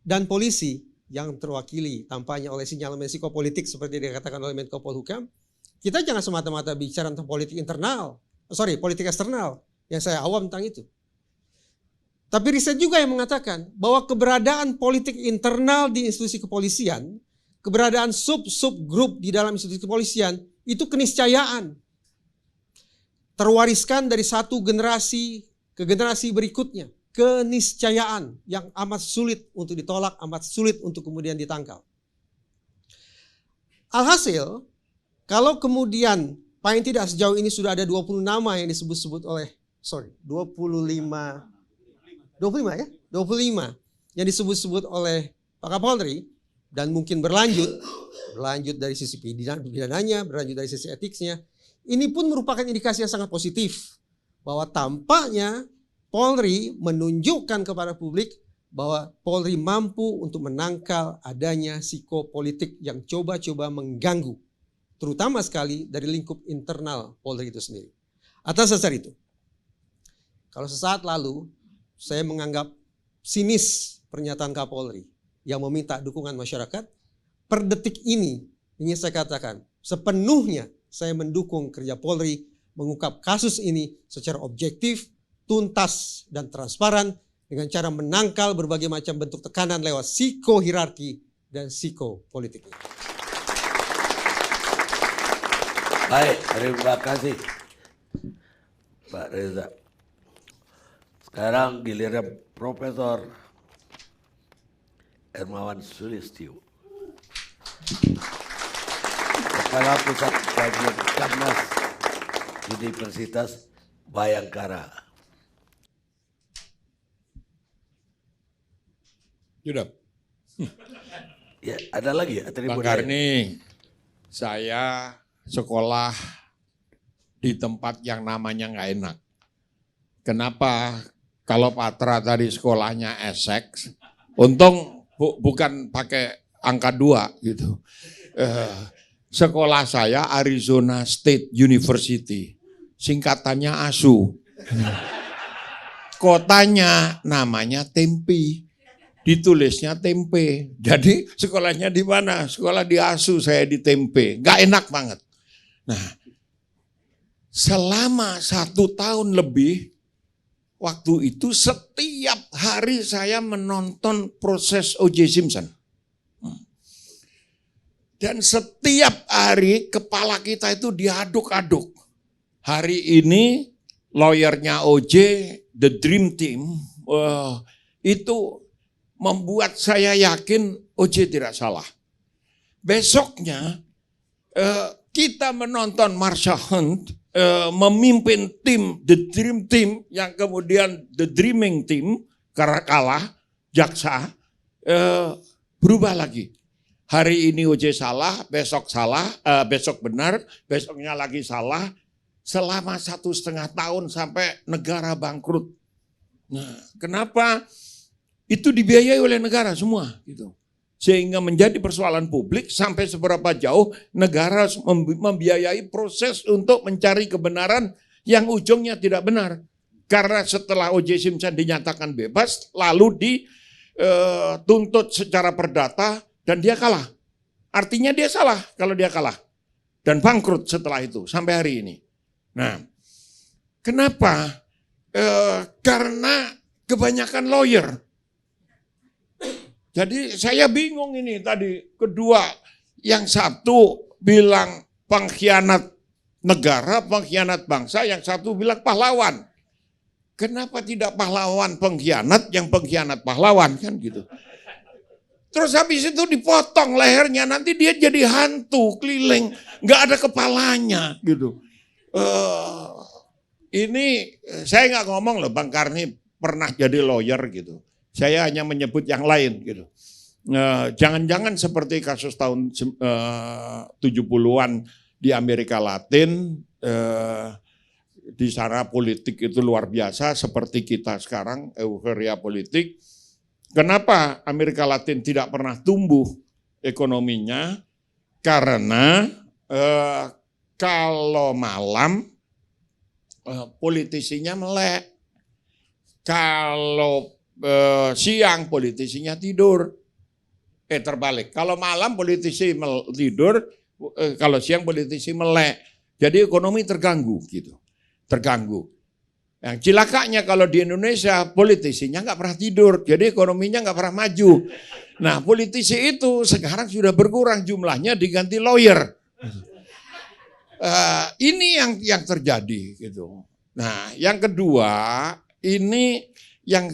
dan polisi yang terwakili tampaknya oleh sinyalemen psikopolitik seperti dikatakan oleh Menko Polhukam, kita jangan semata-mata bicara tentang politik politik eksternal yang saya awam tentang itu. Tapi riset juga yang mengatakan bahwa keberadaan politik internal di institusi kepolisian, keberadaan sub-subgrup di dalam institusi kepolisian, itu keniscayaan. Terwariskan dari satu generasi ke generasi berikutnya. Keniscayaan yang amat sulit untuk ditolak, amat sulit untuk kemudian ditangkal. Alhasil, kalau kemudian paling tidak sejauh ini sudah ada 20 nama yang disebut-sebut oleh, 25 yang disebut-sebut oleh Pak Kapolri, dan mungkin berlanjut dari sisi pidananya, berlanjut dari sisi etiknya. Ini pun merupakan indikasi yang sangat positif bahwa tampaknya Polri menunjukkan kepada publik bahwa Polri mampu untuk menangkal adanya psikopolitik yang coba-coba mengganggu, terutama sekali dari lingkup internal Polri itu sendiri. Atas dasar itu, kalau sesaat lalu saya menganggap sinis pernyataan Kapolri yang meminta dukungan masyarakat, per detik ini ingin saya katakan sepenuhnya saya mendukung kerja Polri mengungkap kasus ini secara objektif, tuntas, dan transparan dengan cara menangkal berbagai macam bentuk tekanan lewat psikohierarki dan psikopolitik. Baik, terima kasih Pak Reza. Sekarang giliran Profesor Hermawan Sulistyo, Kepala Pusat Kajian Kamnas Universitas Bayangkara. Sudah. Ya, ada lagi ya? Bang Karni, saya sekolah di tempat yang namanya nggak enak. Kenapa? Kalau Patra tadi sekolahnya Essex, untung bukan pakai angka 2 gitu. Sekolah saya Arizona State University, singkatannya ASU. Kotanya namanya Tempe, ditulisnya Tempe. Jadi sekolahnya di mana? Sekolah di ASU, saya di Tempe. Nggak enak banget. Nah, selama 1 tahun lebih, waktu itu setiap hari saya menonton proses O.J. Simpson. Dan setiap hari kepala kita itu diaduk-aduk. Hari ini lawyernya O.J., The Dream Team, itu membuat saya yakin O.J. tidak salah. Besoknya kita menonton Marsha Hunt memimpin tim The Dream Team yang kemudian The Dreaming Team karena kalah jaksa, berubah lagi. Hari ini O.J. salah, besok benar, besoknya lagi salah, selama 1,5 tahun sampai negara bangkrut. Nah, kenapa? Itu dibiayai oleh negara semua, gitu. Sehingga menjadi persoalan publik sampai seberapa jauh negara membiayai proses untuk mencari kebenaran yang ujungnya tidak benar. Karena setelah O.J. Simpson dinyatakan bebas, lalu dituntut secara perdata, dan dia kalah. Artinya dia salah kalau dia kalah. Dan bangkrut setelah itu sampai hari ini. Nah, kenapa? Karena kebanyakan lawyer. Jadi saya bingung ini tadi. Kedua, yang satu bilang pengkhianat negara, pengkhianat bangsa. Yang satu bilang pahlawan. Kenapa tidak pahlawan pengkhianat, yang pengkhianat pahlawan, kan gitu. Terus habis itu dipotong lehernya, nanti dia jadi hantu keliling, nggak ada kepalanya gitu. Ini saya nggak ngomong loh, Bang Karni pernah jadi lawyer gitu. Saya hanya menyebut yang lain gitu. Jangan-jangan seperti kasus tahun 70-an di Amerika Latin, di sana politik itu luar biasa seperti kita sekarang, euforia politik. Kenapa Amerika Latin tidak pernah tumbuh ekonominya? Karena kalau malam politisinya melek, kalau siang politisinya tidur. Terbalik, kalau malam politisi tidur, kalau siang politisi melek. Jadi ekonomi terganggu gitu, terganggu. Yang cilakanya kalau di Indonesia politisinya nggak pernah tidur, jadi ekonominya nggak pernah maju. Nah, politisi itu sekarang sudah berkurang jumlahnya, diganti lawyer. Ini yang terjadi gitu. Nah, yang kedua ini yang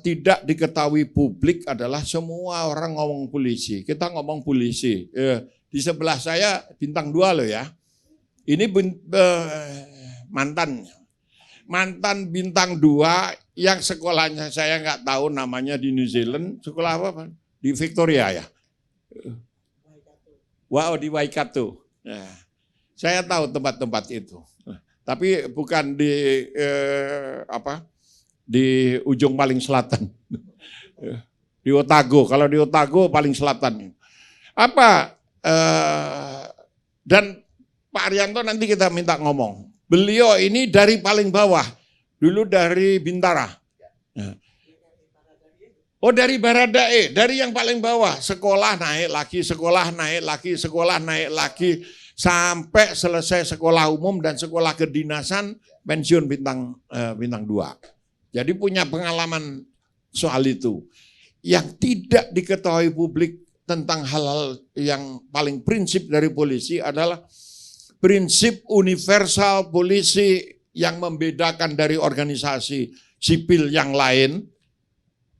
tidak diketahui publik adalah semua orang ngomong polisi. Kita ngomong polisi. Di sebelah saya bintang 2 loh ya. Ini mantan bintang 2 yang sekolahnya saya nggak tahu namanya di New Zealand. Sekolah apa Pak? Di Victoria ya? Wow, di Waikato. Nah, saya tahu tempat-tempat itu. Tapi bukan di di ujung paling selatan. Di Otago, kalau di Otago paling selatan. Apa, dan Pak Arianto nanti kita minta ngomong. Beliau ini dari paling bawah, dulu dari Bintara. Oh dari Baradae, dari yang paling bawah, sekolah naik lagi, sekolah naik lagi, sekolah naik lagi, sampai selesai sekolah umum dan sekolah kedinasan, pensiun bintang 2. Jadi punya pengalaman soal itu. Yang tidak diketahui publik tentang hal-hal yang paling prinsip dari polisi adalah prinsip universal polisi yang membedakan dari organisasi sipil yang lain.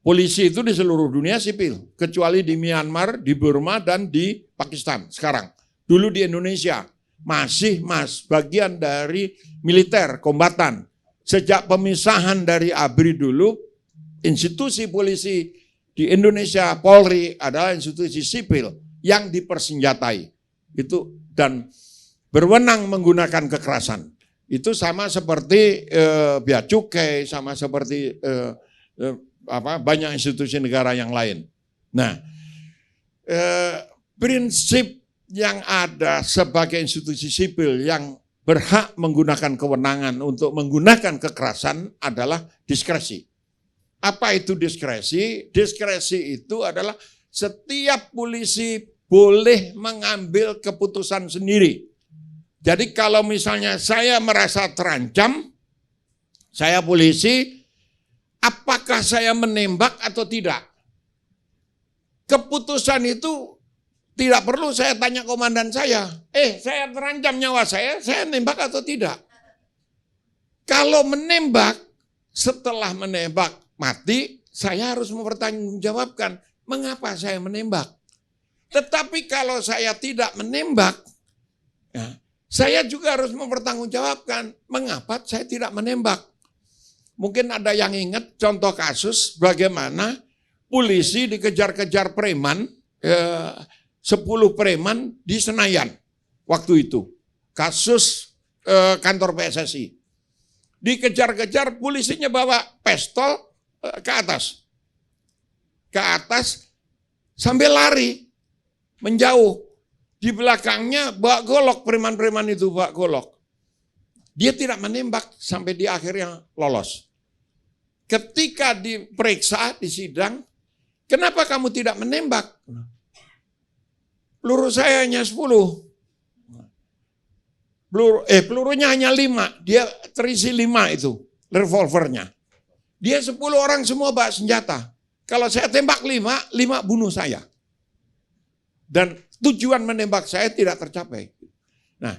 Polisi itu di seluruh dunia sipil, kecuali di Myanmar, di Burma, dan di Pakistan sekarang. Dulu di Indonesia masih bagian dari militer, kombatan. Sejak pemisahan dari ABRI dulu, institusi polisi di Indonesia, Polri adalah institusi sipil yang dipersenjatai. Itu dan berwenang menggunakan kekerasan. Itu sama seperti bea cukai, sama seperti banyak institusi negara yang lain. Nah, prinsip yang ada sebagai institusi sipil yang berhak menggunakan kewenangan untuk menggunakan kekerasan adalah diskresi. Apa itu diskresi? Diskresi itu adalah setiap polisi boleh mengambil keputusan sendiri. Jadi kalau misalnya saya merasa terancam, saya polisi, apakah saya menembak atau tidak? Keputusan itu tidak perlu saya tanya komandan saya. Saya terancam nyawa saya nembak atau tidak? Kalau menembak, setelah menembak mati, saya harus mempertanggungjawabkan mengapa saya menembak. Tetapi kalau saya tidak menembak, ya, saya juga harus mempertanggungjawabkan mengapa saya tidak menembak. Mungkin ada yang ingat contoh kasus bagaimana polisi dikejar-kejar preman, 10 preman di Senayan waktu itu. Kasus kantor PSSI. Dikejar-kejar, polisinya bawa pistol ke atas. Ke atas sambil lari, menjauh. Di belakangnya bawa golok, preman-preman itu bawa golok. Dia tidak menembak sampai di akhirnya lolos. Ketika diperiksa di sidang, kenapa kamu tidak menembak? Peluru saya hanya 10. Pelurunya hanya 5. Dia terisi 5 itu, revolvernya. Dia 10 orang semua bawa senjata. Kalau saya tembak 5 bunuh saya. Dan tujuan menembak saya tidak tercapai. Nah,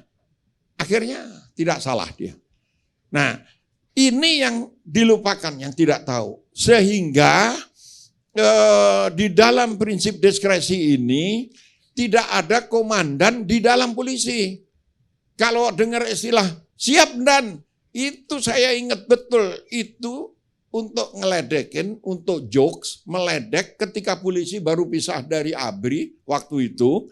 akhirnya tidak salah dia. Nah, ini yang dilupakan, yang tidak tahu. Sehingga di dalam prinsip diskresi ini tidak ada komandan di dalam polisi. Kalau dengar istilah siap dan, itu saya ingat betul, itu untuk ngeledekin, untuk jokes, meledek ketika polisi baru pisah dari ABRI waktu itu.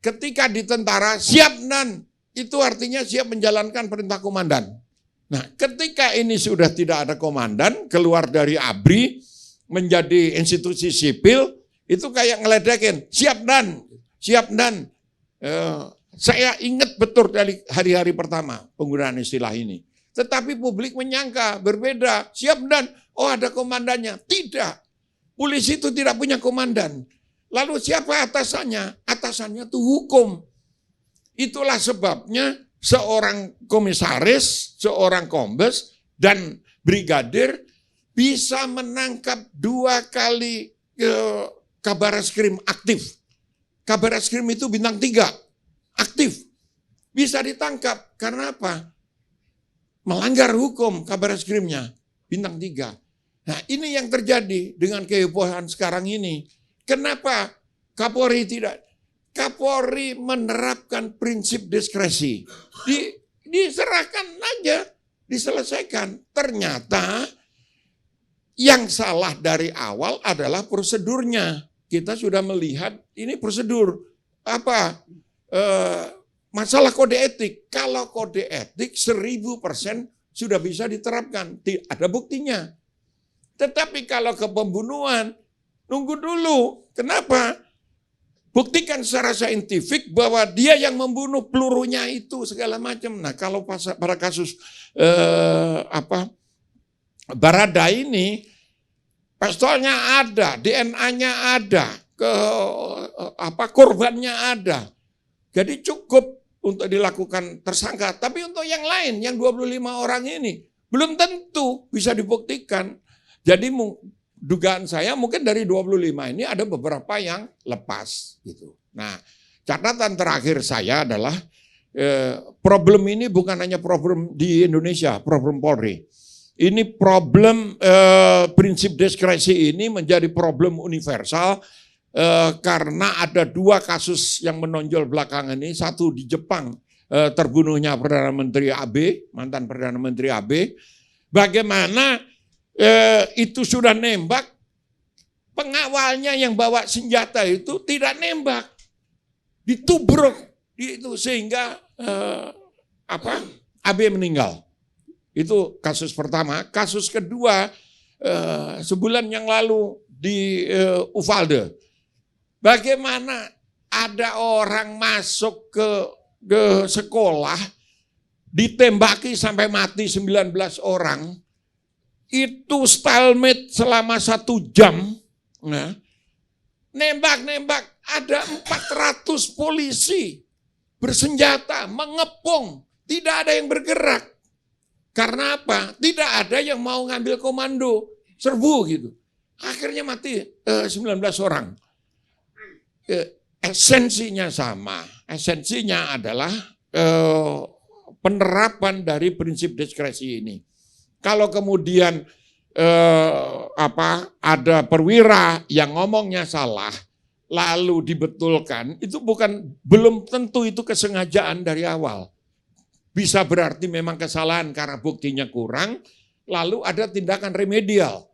Ketika di tentara siap dan, itu artinya siap menjalankan perintah komandan. Nah, ketika ini sudah tidak ada komandan, keluar dari ABRI, menjadi institusi sipil, itu kayak ngeledekin, siap dan. Saya ingat betul dari hari-hari pertama penggunaan istilah ini. Tetapi publik menyangka berbeda, siap dan, oh ada komandannya. Tidak, polisi itu tidak punya komandan. Lalu siapa atasannya? Atasannya itu hukum. Itulah sebabnya seorang komisaris, seorang kombes, dan brigadir bisa menangkap 2 kali Kabareskrim aktif. Kabareskrim itu bintang 3, aktif. Bisa ditangkap, karena apa? Melanggar hukum Kabareskrimnya, bintang 3. Nah, ini yang terjadi dengan kehebohan sekarang ini. Kenapa Kapolri tidak? Kapolri menerapkan prinsip diskresi. Diserahkan aja, diselesaikan. Ternyata yang salah dari awal adalah prosedurnya. Kita sudah melihat ini prosedur. Apa? Masalah kode etik. Kalau kode etik 1000% sudah bisa diterapkan. Ada buktinya. Tetapi kalau ke pembunuhan, Nunggu dulu. Kenapa? Buktikan secara saintifik bahwa dia yang membunuh, pelurunya itu segala macam. Nah, kalau pada kasus Barada ini, pistolnya ada, DNA-nya ada, korbannya ada. Jadi cukup untuk dilakukan tersangka. Tapi untuk yang lain, yang 25 orang ini, belum tentu bisa dibuktikan. Jadi dugaan saya mungkin dari 25 ini ada beberapa yang lepas. Gitu. Nah, catatan terakhir saya adalah problem ini bukan hanya problem di Indonesia, problem Polri. Ini problem prinsip diskresi ini menjadi problem universal karena ada dua kasus yang menonjol belakangan ini. Satu di Jepang, terbunuhnya Perdana Menteri Abe, mantan Perdana Menteri Abe. Bagaimana itu sudah nembak, pengawalnya yang bawa senjata itu tidak nembak, ditubruk itu sehingga Abe meninggal. Itu kasus pertama. Kasus kedua sebulan yang lalu di Uvalde. Bagaimana ada orang masuk ke sekolah ditembaki sampai mati 19 orang. Itu stalemate selama 1 jam. Nah, nembak-nembak ada 400 polisi bersenjata mengepung, tidak ada yang bergerak. Karena apa? Tidak ada yang mau ngambil komando, serbu gitu. Akhirnya mati 19 orang. Esensinya sama. Esensinya adalah penerapan dari prinsip diskresi ini. Kalau kemudian ada perwira yang ngomongnya salah, lalu dibetulkan, itu belum tentu itu kesengajaan dari awal. Bisa berarti memang kesalahan karena buktinya kurang, lalu ada tindakan remedial,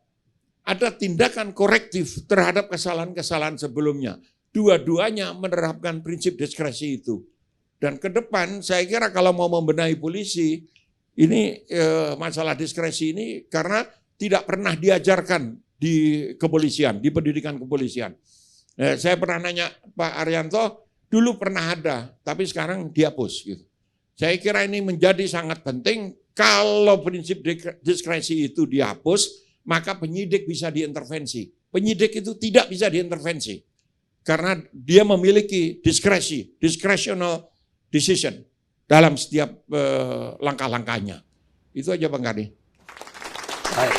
ada tindakan korektif terhadap kesalahan-kesalahan sebelumnya. Dua-duanya menerapkan prinsip diskresi itu. Dan ke depan saya kira kalau mau membenahi polisi, ini masalah diskresi ini karena tidak pernah diajarkan di kepolisian, di pendidikan kepolisian. Saya pernah nanya Pak Arianto, dulu pernah ada, tapi sekarang dihapus gitu. Saya kira ini menjadi sangat penting. Kalau prinsip diskresi itu dihapus, maka penyidik bisa diintervensi. Penyidik itu tidak bisa diintervensi. Karena dia memiliki diskresi, discretional decision dalam setiap langkah-langkahnya. Itu aja Bang Karni. Baik.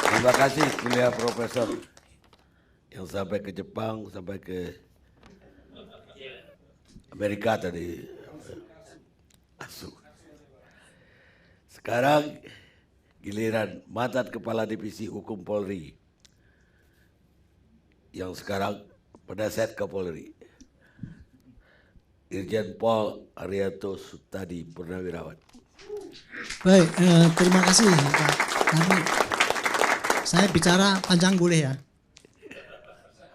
Terima kasih kuliah Profesor yang sampai ke Jepang, sampai ke Amerika tadi. Sekarang giliran mantan Kepala Divisi Hukum Polri yang sekarang penasihat Kapolri, Irjen Pol Arianto Sutadi Purnawirawan. Baik, terima kasih Pak Karni. Saya bicara panjang boleh ya?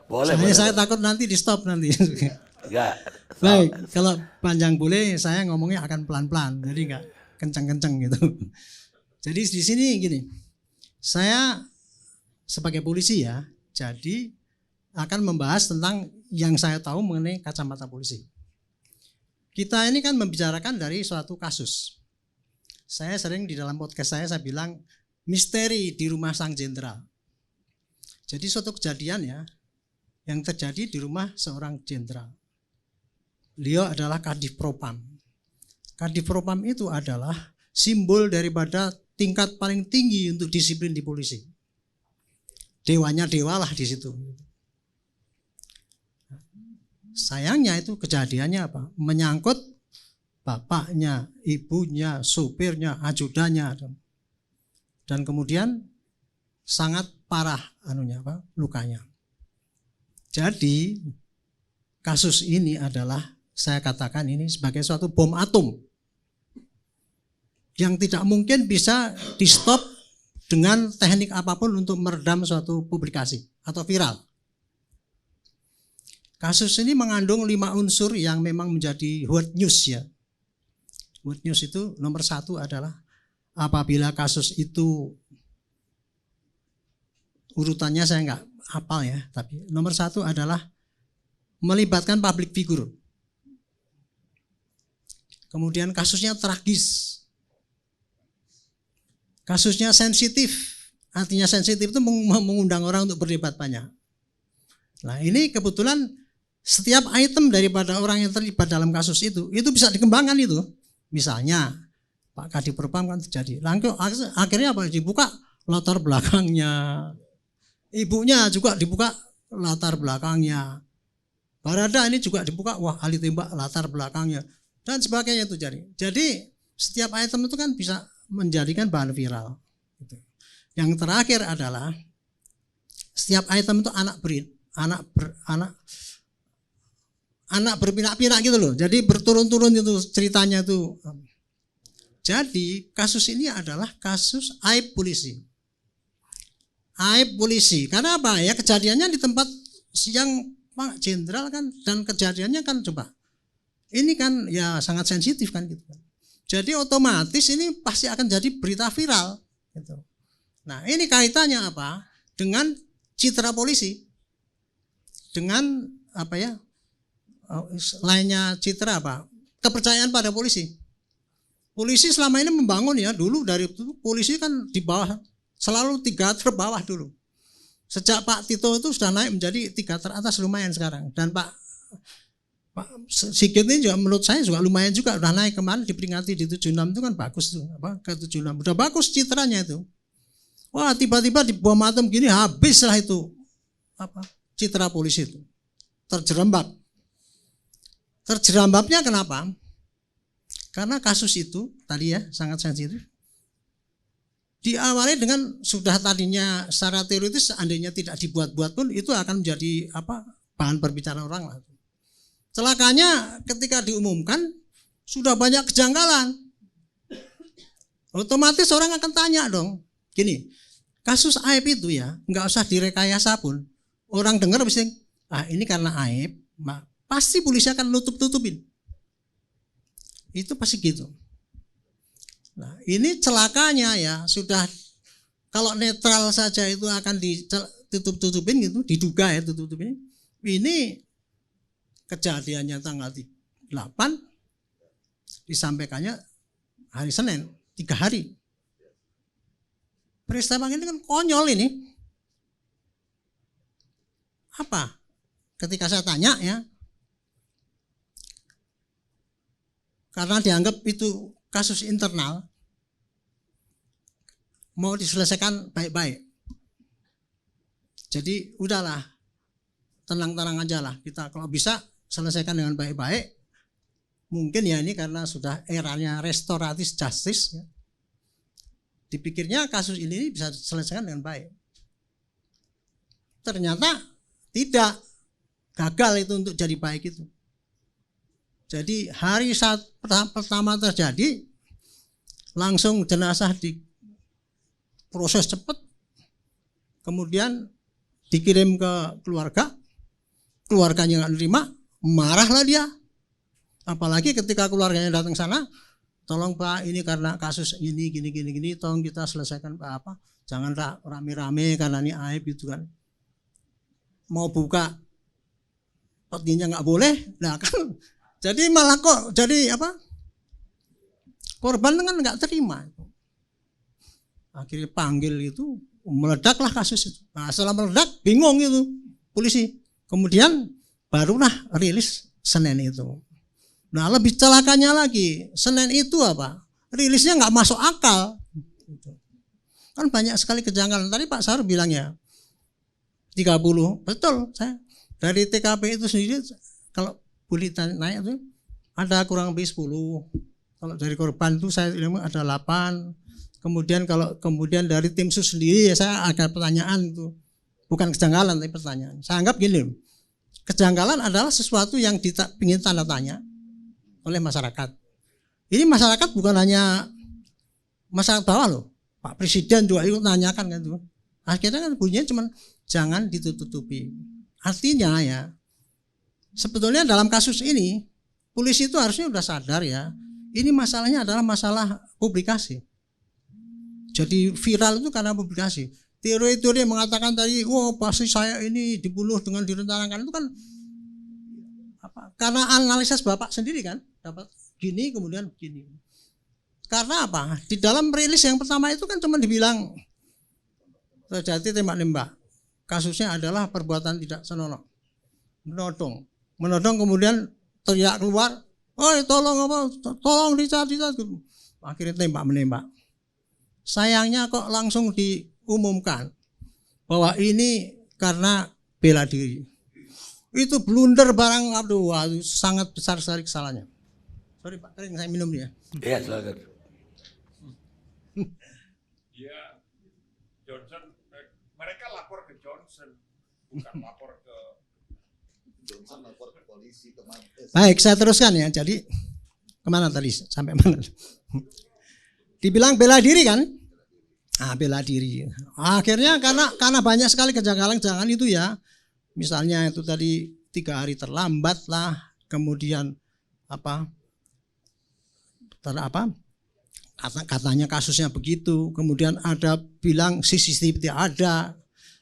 Boleh. Saya takut nanti di stop nanti. Enggak. Baik, kalau panjang boleh saya ngomongnya akan pelan-pelan, jadi enggak kencang-kencang gitu. Jadi di sini gini, saya sebagai polisi ya, jadi akan membahas tentang yang saya tahu mengenai kacamata polisi. Kita ini kan membicarakan dari suatu kasus. Saya sering di dalam podcast saya bilang misteri di rumah sang jenderal. Jadi suatu kejadian ya, yang terjadi di rumah seorang jenderal. Beliau adalah Kadif Propam. Kadif Propam itu adalah simbol daripada tingkat paling tinggi untuk disiplin di polisi. Dewanya dewa lah di situ. Sayangnya itu kejadiannya apa? Menyangkut bapaknya, ibunya, supirnya, ajudannya. Dan kemudian sangat parah lukanya. Jadi kasus ini adalah saya katakan ini sebagai suatu bom atom yang tidak mungkin bisa di stop dengan teknik apapun untuk meredam suatu publikasi atau viral. Kasus ini mengandung 5 unsur yang memang menjadi hot news ya. Hot news itu nomor 1 adalah apabila kasus itu urutannya saya nggak hafal ya, tapi nomor 1 adalah melibatkan public figure. Kemudian kasusnya tragis, kasusnya sensitif. Artinya sensitif itu mengundang orang untuk berdebat banyak. Nah ini kebetulan setiap item daripada orang yang terlibat dalam kasus itu bisa dikembangkan itu. Misalnya Pak Kadif Propam kan terjadi. Langsung akhirnya apa? Dibuka latar belakangnya. Ibunya juga dibuka latar belakangnya. Barada ini juga dibuka, wah ahli tembak latar belakangnya. Dan sebagainya itu jadi. Jadi setiap item itu kan bisa menjadikan bahan viral. Gitu. Yang terakhir adalah setiap item itu anak berpinak-pinak gitu loh. Jadi berturun-turun itu ceritanya itu. Jadi kasus ini adalah kasus aib polisi. Aib polisi. Karena apa ya? Kejadiannya di tempat yang Pak Jenderal kan, dan kejadiannya kan coba. Ini kan ya sangat sensitif kan gitu kan. Jadi otomatis ini pasti akan jadi berita viral gitu. Nah, ini kaitannya apa? Dengan citra polisi. Dengan apa ya? Lainnya citra apa? Kepercayaan pada polisi. Polisi selama ini membangun ya, dulu dari itu polisi kan di bawah, selalu 3 terbawah dulu. Sejak Pak Tito itu sudah naik menjadi 3 teratas lumayan sekarang. Dan Pak Sigit ini juga menurut saya juga lumayan juga, udah naik kemarin diperingati di 76 itu kan bagus tuh, apa ke 76 udah bagus citranya itu. Wah tiba-tiba di bom atom gini habislah itu apa citra polisi itu terjerembab. Terjerembabnya kenapa? Karena kasus itu tadi ya sangat sensitif. Diawali dengan sudah tadinya secara teoritis seandainya tidak dibuat-buat pun itu akan menjadi apa bahan perbicaraan orang lah. Celakanya ketika diumumkan sudah banyak kejanggalan. Otomatis orang akan tanya dong. Gini, kasus aib itu ya nggak usah direkayasa pun. Orang dengar pasti, ini karena aib, pasti polisi akan nutup-tutupin. Itu pasti gitu. Nah, ini celakanya ya, sudah kalau netral saja itu akan ditutup-tutupin gitu, diduga ya tutup-tutupin. Ini kejadiannya tanggal 8 disampaikannya hari Senin, 3 hari. Peristiwa ini kan konyol ini. Apa? Ketika saya tanya ya, karena dianggap itu kasus internal, mau diselesaikan baik-baik. Jadi udahlah, tenang-tenang aja lah. Kita kalau bisa selesaikan dengan baik-baik. Mungkin ya ini karena sudah eranya restoratif justice. Ya. Dipikirnya kasus ini bisa diselesaikan dengan baik. Ternyata tidak, gagal itu untuk jadi baik itu. Jadi hari saat pertama terjadi langsung jenazah diproses cepat, kemudian dikirim ke keluarga, keluarganya nggak nerima, marahlah dia. Apalagi ketika keluarganya datang sana, tolong Pak ini karena kasus ini gini, tolong kita selesaikan apa? Jangan rame-rame karena ini aib gitu kan. Mau buka petinya nggak boleh, nah kan. Jadi malah kok jadi apa? Korban kan nggak terima. Akhirnya panggil itu, meledaklah kasus itu. Nah, setelah meledak bingung itu polisi. Kemudian barulah rilis Senin itu. Nah lebih celakanya lagi, Senin itu apa? Rilisnya nggak masuk akal. Kan banyak sekali kejanggalan. Tadi Pak Sahr bilang ya 30, betul saya. Dari TKP itu sendiri kalau boleh naik itu ada kurang lebih 10. Kalau dari korban itu saya ada 8. Kemudian dari tim sus sendiri ya saya ada pertanyaan itu. Bukan kejanggalan tapi pertanyaan. Saya anggap gini, kejanggalan adalah sesuatu yang ingin tanda tanya oleh masyarakat. Ini masyarakat bukan hanya masyarakat bawah loh. Pak Presiden juga ikut nanyakan kan itu. Akhirnya kan bunyinya cuma jangan ditutupi. Artinya ya, sebetulnya dalam kasus ini polisi itu harusnya sudah sadar ya. Ini masalahnya adalah masalah publikasi. Jadi viral itu karena publikasi. teori-teori yang mengatakan tadi, pasti saya ini dibunuh dengan direncanakan, itu kan karena analisis Bapak sendiri kan, dapat gini kemudian begini. Karena apa? Di dalam rilis yang pertama itu kan cuma dibilang terjadi tembak-nembak. Kasusnya adalah perbuatan tidak senonoh. Menodong kemudian teriak keluar, tolong dicari. Akhirnya tembak-menembak. Sayangnya kok langsung diumumkan bahwa ini karena bela diri. Itu blunder barang, sangat besar sekali kesalahannya. Sorry Pak, saya minum dia. Iya, silakan. Dia Johnson, mereka lapor ke Johnson, bukan lapor ke Johnson, lapor ke polisi, ke Baik, saya teruskan ya. Jadi kemana tadi? Sampai mana? Dibilang bela diri kan? Bela diri. Akhirnya karena banyak sekali kejanggalan-kejanggalan itu ya. Misalnya itu tadi 3 hari terlambat lah, kemudian katanya kasusnya begitu, kemudian ada bilang CCTV tidak ada.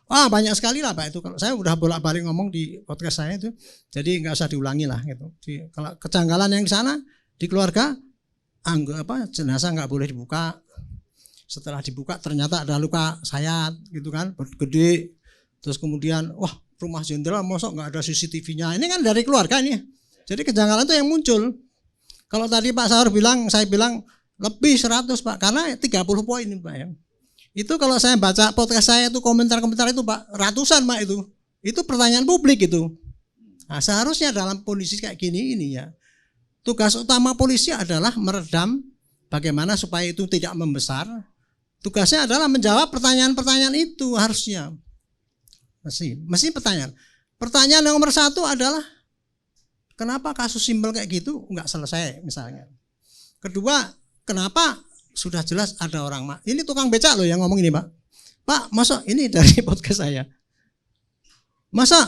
Banyak sekali lah Pak itu. Kalau saya udah bolak-balik ngomong di podcast saya itu, jadi nggak usah diulangi lah gitu. Kalau kejanggalan yang di sana di keluarga, jenazah nggak boleh dibuka. Setelah dibuka ternyata ada luka sayat gitu kan, gede. Terus kemudian rumah jenderal mosok nggak ada CCTV-nya. Ini kan dari keluarga ini. Jadi kejanggalan itu yang muncul. Kalau tadi Pak Saur bilang, saya bilang lebih 100 Pak, karena 30 poin ini Pak ya. Itu kalau saya baca podcast saya itu komentar-komentar itu Pak, ratusan Pak itu. Itu pertanyaan publik itu. Nah, seharusnya dalam kondisi kayak gini ini ya, tugas utama polisi adalah meredam bagaimana supaya itu tidak membesar. Tugasnya adalah menjawab pertanyaan-pertanyaan itu harusnya. Mesti pertanyaan. Pertanyaan yang nomor 1 adalah kenapa kasus simpel kayak gitu nggak selesai misalnya. Kedua, kenapa sudah jelas ada orang mati. Ini tukang becak loh yang ngomong ini Pak. Pak, masa ini dari podcast saya. Masa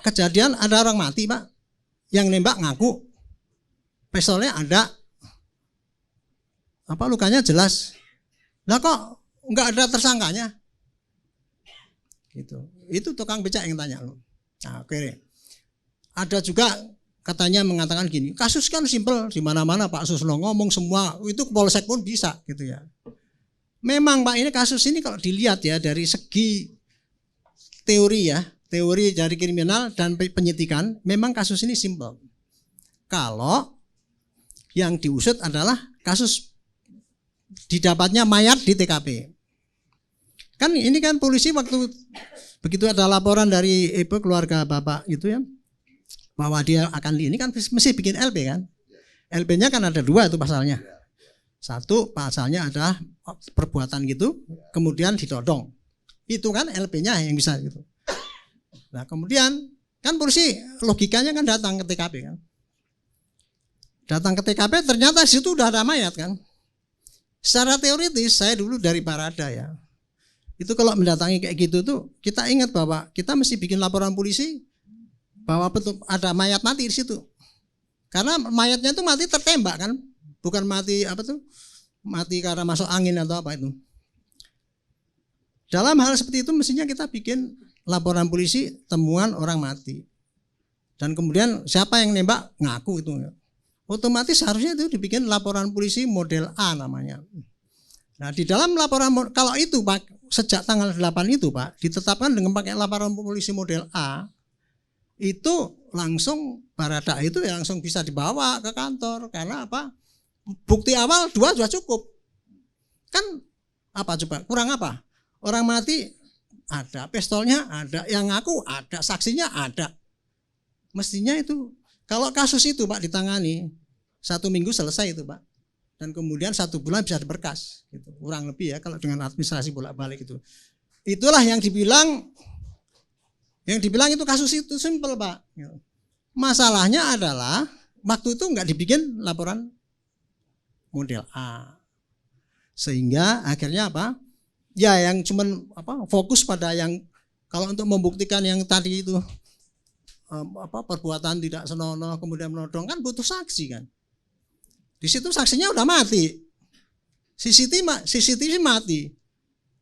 kejadian ada orang mati Pak. Yang nembak ngaku. Pistolnya ada. Lukanya jelas. Lah kok nggak ada tersangkanya? Gitu. Itu tukang becak yang tanya loh. Nah, oke. Ada juga katanya mengatakan gini, kasus kan simpel, di mana-mana Pak Susno ngomong semua, itu polsek pun bisa gitu ya. Memang Pak, ini kasus ini kalau dilihat ya dari segi teori ya, teori dari kriminal dan penyidikan, memang kasus ini simpel. Kalau yang diusut adalah kasus didapatnya mayat di TKP. Kan ini kan polisi waktu begitu ada laporan dari keluarga Bapak itu ya, bahwa dia akan ini kan mesti bikin LP kan. LP-nya kan ada 2 itu pasalnya. 1 pasalnya adalah perbuatan gitu, kemudian ditodong. Itu kan LP-nya yang bisa gitu. Nah kemudian kan polisi logikanya kan datang ke TKP kan. Datang ke TKP ternyata di situ udah ada mayat kan. Secara teoritis saya dulu dari Barada ya. Itu kalau mendatangi kayak gitu tuh kita ingat bahwa kita mesti bikin laporan polisi bahwa betul ada mayat mati di situ. Karena mayatnya itu mati tertembak kan, bukan mati mati karena masuk angin atau apa itu. Dalam hal seperti itu mestinya kita bikin laporan polisi temuan orang mati. Dan kemudian siapa yang nembak ngaku itu. Otomatis harusnya itu dibikin laporan polisi model A namanya. Nah di dalam laporan kalau itu Pak sejak tanggal 8 itu Pak ditetapkan dengan pakai laporan polisi model A, itu langsung Barada itu ya langsung bisa dibawa ke kantor karena apa? Bukti awal 2 sudah cukup. Kan apa coba? Kurang apa? Orang mati ada, pistolnya ada, yang ngaku ada, saksinya ada. Mestinya itu kalau kasus itu Pak ditangani 1 minggu selesai itu Pak. Dan kemudian 1 bulan bisa diberkas gitu. Kurang lebih ya kalau dengan administrasi bolak-balik itu. Itulah yang dibilang itu kasus itu simpel Pak. Masalahnya adalah waktu itu enggak dibikin laporan model A. Sehingga akhirnya apa? Ya yang cuman fokus pada yang kalau untuk membuktikan yang tadi itu perbuatan tidak senonoh kemudian menodong kan butuh saksi kan. Di situ saksinya udah mati. CCTV mati.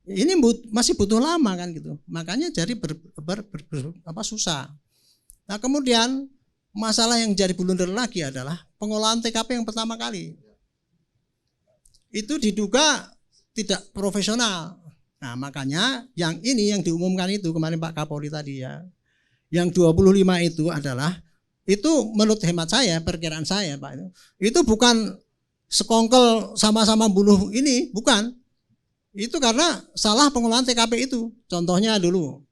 ini masih butuh lama kan gitu. Makanya jadi susah. Nah kemudian masalah yang jadi blunder lagi adalah pengolahan TKP yang pertama kali. Itu diduga tidak profesional. Nah makanya yang ini yang diumumkan itu kemarin Pak Kapolri tadi ya. Yang 25 itu adalah, itu menurut hemat saya, perkiraan saya Pak, itu bukan sekongkel sama-sama bunuh ini, bukan. Itu karena salah pengolahan TKP itu. Contohnya dulu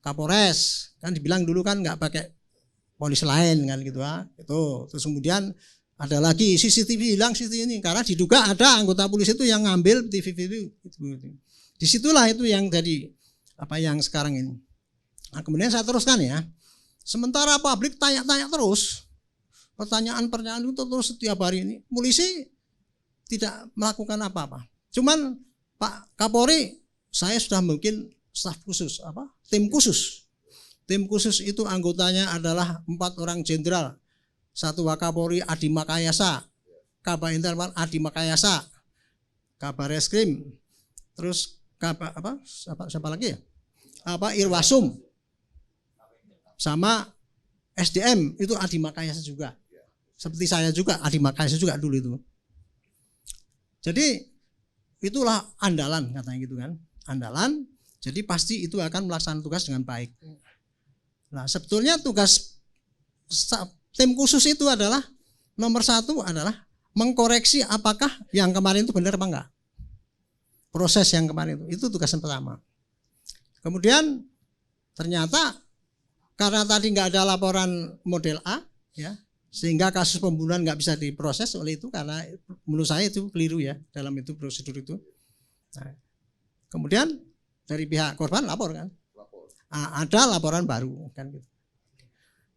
Kapolres kan dibilang dulu kan nggak pakai polis lain kan gitu ya. Itu terus kemudian ada lagi CCTV hilang CCTV ini karena diduga ada anggota polisi itu yang ngambil TV itu. Disitulah itu yang jadi apa yang sekarang ini. Nah, kemudian saya teruskan ya. Sementara publik tanya-tanya terus, pertanyaan itu terus setiap hari ini, polisi tidak melakukan apa-apa. Cuman Pak Kapolri, saya sudah mungkin staf khusus, tim khusus. Tim khusus itu anggotanya adalah 4 orang jenderal. 1 Wakapolri Adi Makayasa, Kabar Internal Adi Makayasa, Kabar Reskrim, terus siapa lagi ya? Irwasum, sama SDM itu Adi Makayasa juga. Seperti saya juga Adi Makayasa juga dulu itu. Jadi itulah andalan katanya gitu kan. Andalan, jadi pasti itu akan melaksanakan tugas dengan baik. Nah sebetulnya tugas tim khusus itu adalah nomor 1 adalah mengkoreksi apakah yang kemarin itu benar apa enggak. Proses yang kemarin itu tugas yang pertama. Kemudian ternyata karena tadi nggak ada laporan model A, ya, sehingga kasus pembunuhan nggak bisa diproses oleh itu karena menurut saya itu keliru ya dalam itu prosedur itu. Nah, kemudian dari pihak korban lapor kan, ada laporan baru kan gitu.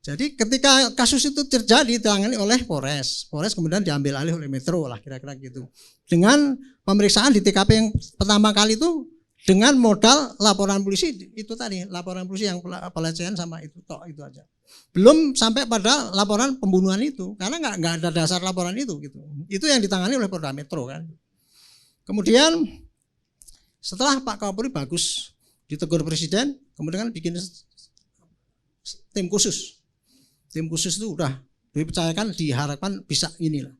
Jadi ketika kasus itu terjadi ditangani oleh Polres kemudian diambil alih oleh Metro lah kira-kira gitu. Dengan pemeriksaan di TKP yang pertama kali itu dengan modal laporan polisi itu tadi, laporan polisi yang pelecehan sama itu tok itu aja. Belum sampai pada laporan pembunuhan itu karena nggak ada dasar laporan itu gitu. Itu yang ditangani oleh Polda Metro kan. Kemudian setelah Pak Kapolri bagus ditegur Presiden, kemudian kan bikin tim khusus. Tim khusus itu udah dipercayakan, diharapkan bisa inilah.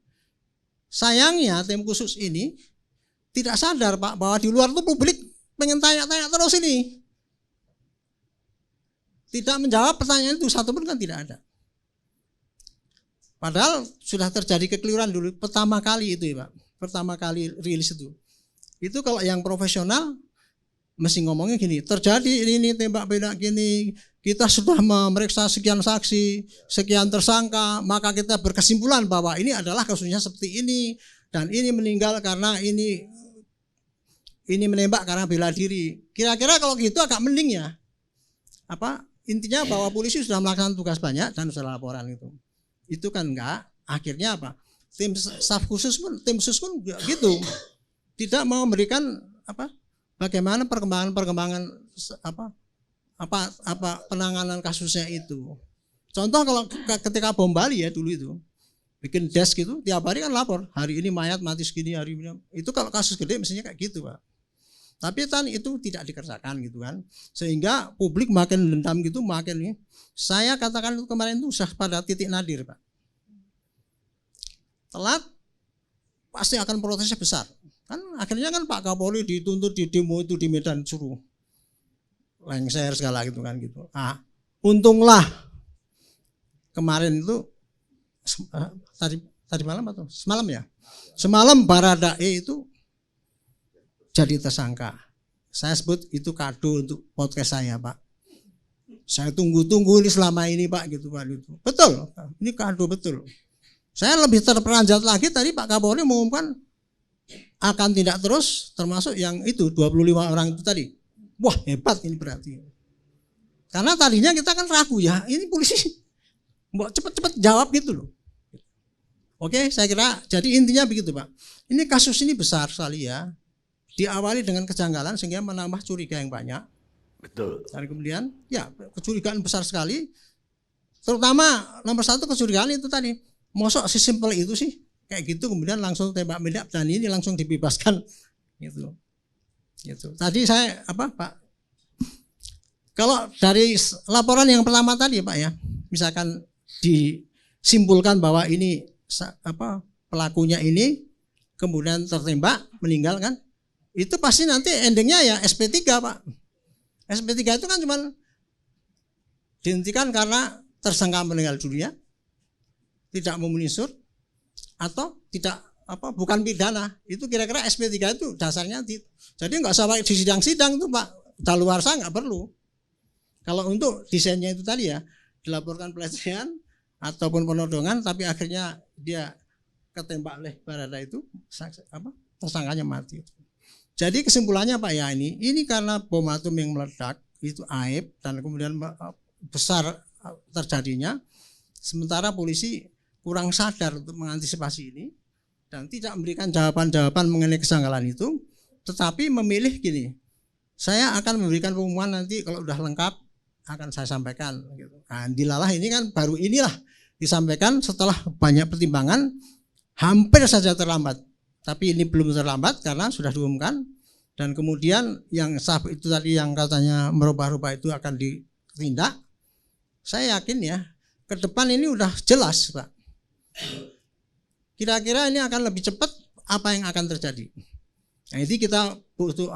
Sayangnya tim khusus ini tidak sadar Pak bahwa di luar itu publik pengen tanya-tanya terus ini. Tidak menjawab pertanyaan itu satu pun kan tidak ada. Padahal sudah terjadi kekeliruan dulu pertama kali itu ya Pak. Pertama kali rilis itu. Itu kalau yang profesional mesti ngomongnya gini, terjadi ini tembak beda gini, kita sudah memeriksa sekian saksi, sekian tersangka, maka kita berkesimpulan bahwa ini adalah kasusnya seperti ini dan ini meninggal karena ini menembak karena bela diri. Kira-kira kalau gitu agak mending ya. Intinya bahwa polisi sudah melaksanakan tugas banyak dan sudah laporan itu. Itu kan enggak. Akhirnya apa? Tim khusus pun gitu. Tidak mau memberikan bagaimana perkembangan penanganan kasusnya itu. Contoh kalau ketika bom Bali ya dulu itu. Bikin desk gitu, tiap hari kan lapor. Hari ini mayat mati segini, hari ini. Itu kalau kasus gede mestinya kayak gitu, Pak. Tapi kan itu tidak dikerjakan gitu kan. Sehingga publik makin dendam gitu, makin ini. Saya katakan itu kemarin itu sudah pada titik nadir, Pak. Telat pasti akan protesnya besar. Kan akhirnya kan Pak Kapolri dituntut di demo itu di Medan suruh lengser segala gitu kan gitu. Untunglah kemarin itu tadi malam atau semalam ya. Semalam Baradae itu jadi tersangka. Saya sebut itu kado untuk podcast saya, Pak. Saya tunggu-tunggu ini selama ini, Pak, gitu Pak itu. Betul, ini kado betul. Saya lebih terperanjat lagi tadi Pak Kapolri mengumumkan akan tindak terus termasuk yang itu 25 orang itu tadi. Wah, hebat ini berarti. Karena tadinya kita kan ragu ya, ini polisi mau cepet-cepet jawab gitu loh. Oke, saya kira jadi intinya begitu, Pak. Ini kasus ini besar sekali ya. Diawali dengan kejanggalan sehingga menambah curiga yang banyak. Betul. Dan kemudian ya kecurigaan besar sekali. Terutama nomor 1 kecurigaan itu tadi. Mosok sesimpel itu sih. Kayak gitu kemudian langsung tembak mendak dan ini langsung dibebaskan gitu. Gitu. Tadi saya Pak, kalau dari laporan yang pertama tadi Pak ya, misalkan disimpulkan bahwa ini pelakunya ini kemudian tertembak meninggal kan, itu pasti nanti endingnya ya SP3 Pak. SP3 itu kan cuma dihentikan karena tersangka meninggal dunia, tidak memenuhi unsur, atau tidak bukan pidana. Itu kira-kira SP3 itu dasarnya. Jadi nggak usah di sidang-sidang tuh Pak, daluarsa nggak perlu. Kalau untuk desainnya itu tadi ya, dilaporkan pelecehan ataupun penodongan, tapi akhirnya dia ketembak oleh Barada itu, tersangkanya mati. Jadi kesimpulannya Pak ya, ini karena bom atom yang meledak itu aib dan kemudian besar terjadinya, sementara polisi kurang sadar untuk mengantisipasi ini dan tidak memberikan jawaban-jawaban mengenai kesanggalan itu, tetapi memilih gini, saya akan memberikan pengumuman nanti kalau udah lengkap akan saya sampaikan. Nah, dilalah ini kan baru inilah disampaikan setelah banyak pertimbangan, hampir saja terlambat. Tapi ini belum terlambat karena sudah diumumkan, dan kemudian yang itu tadi yang katanya merubah-rubah itu akan ditindak. Saya yakin ya, ke depan ini udah jelas Pak. Kira-kira ini akan lebih cepat apa yang akan terjadi. Nah, ini kita butuh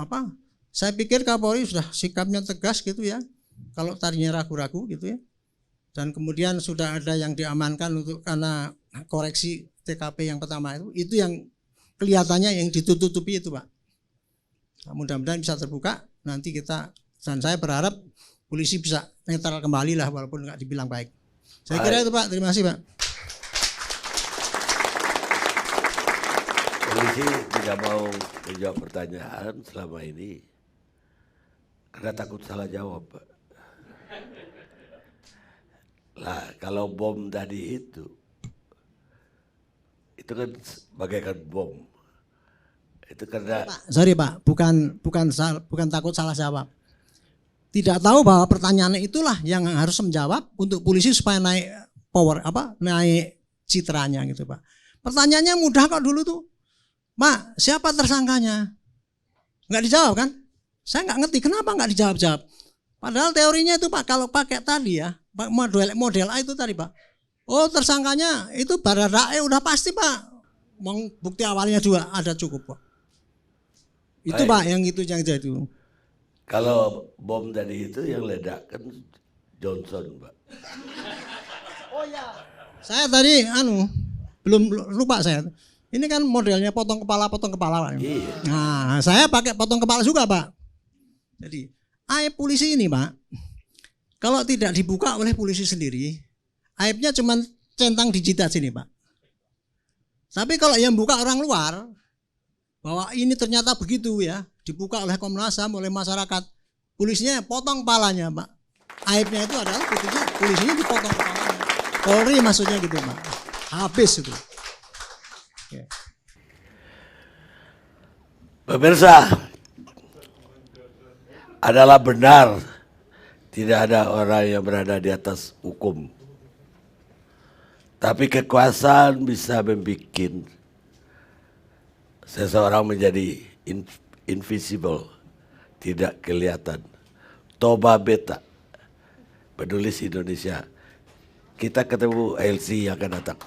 saya pikir Kapolri sudah sikapnya tegas gitu ya, kalau tadinya ragu-ragu gitu ya. Dan kemudian sudah ada yang diamankan untuk karena koreksi TKP yang pertama itu yang kelihatannya yang ditutupi itu Pak. Nah, mudah-mudahan bisa terbuka nanti kita, dan saya berharap polisi bisa netral kembali lah walaupun nggak dibilang baik. Saya kira itu Pak, terima kasih Pak. Polisi tidak mau menjawab pertanyaan selama ini karena takut salah jawab Pak. Lah kalau bom tadi itu kan bagaikan bom. Itu karena sorry Pak, bukan takut salah jawab. Tidak tahu bahwa pertanyaan itulah yang harus menjawab untuk polisi supaya naik power naik citranya gitu Pak. Pertanyaannya mudah kok dulu tuh. Pak, siapa tersangkanya? Nggak dijawab kan? Saya nggak ngerti kenapa nggak dijawab-jawab. Padahal teorinya itu Pak, kalau pakai tadi ya, model A itu tadi Pak. Oh, tersangkanya itu Baradae udah pasti Pak. Bukti awalnya juga ada cukup Pak. Itu baik. Pak yang itu yang jadi. Kalau bom tadi itu yang ledak kan Johnson Pak. Oh ya. Saya tadi belum lupa saya. Ini kan modelnya potong kepala Pak. Iya. Nah, saya pakai potong kepala juga Pak. Jadi, aib polisi ini Pak, kalau tidak dibuka oleh polisi sendiri, aibnya cuma centang di jidat sini Pak. Tapi kalau yang buka orang luar, bahwa ini ternyata begitu ya, dibuka oleh Komnas HAM, oleh masyarakat, polisinya potong kepalanya Pak. Aibnya itu adalah polisinya dipotong kepalanya. Polri maksudnya gitu Pak. Habis itu. Oke. Pemirsa, adalah benar tidak ada orang yang berada di atas hukum. Tapi kekuasaan bisa membuat seseorang menjadi invisible, tidak kelihatan. Toba beta, penulis Indonesia. Kita ketemu ALC yang akan datang.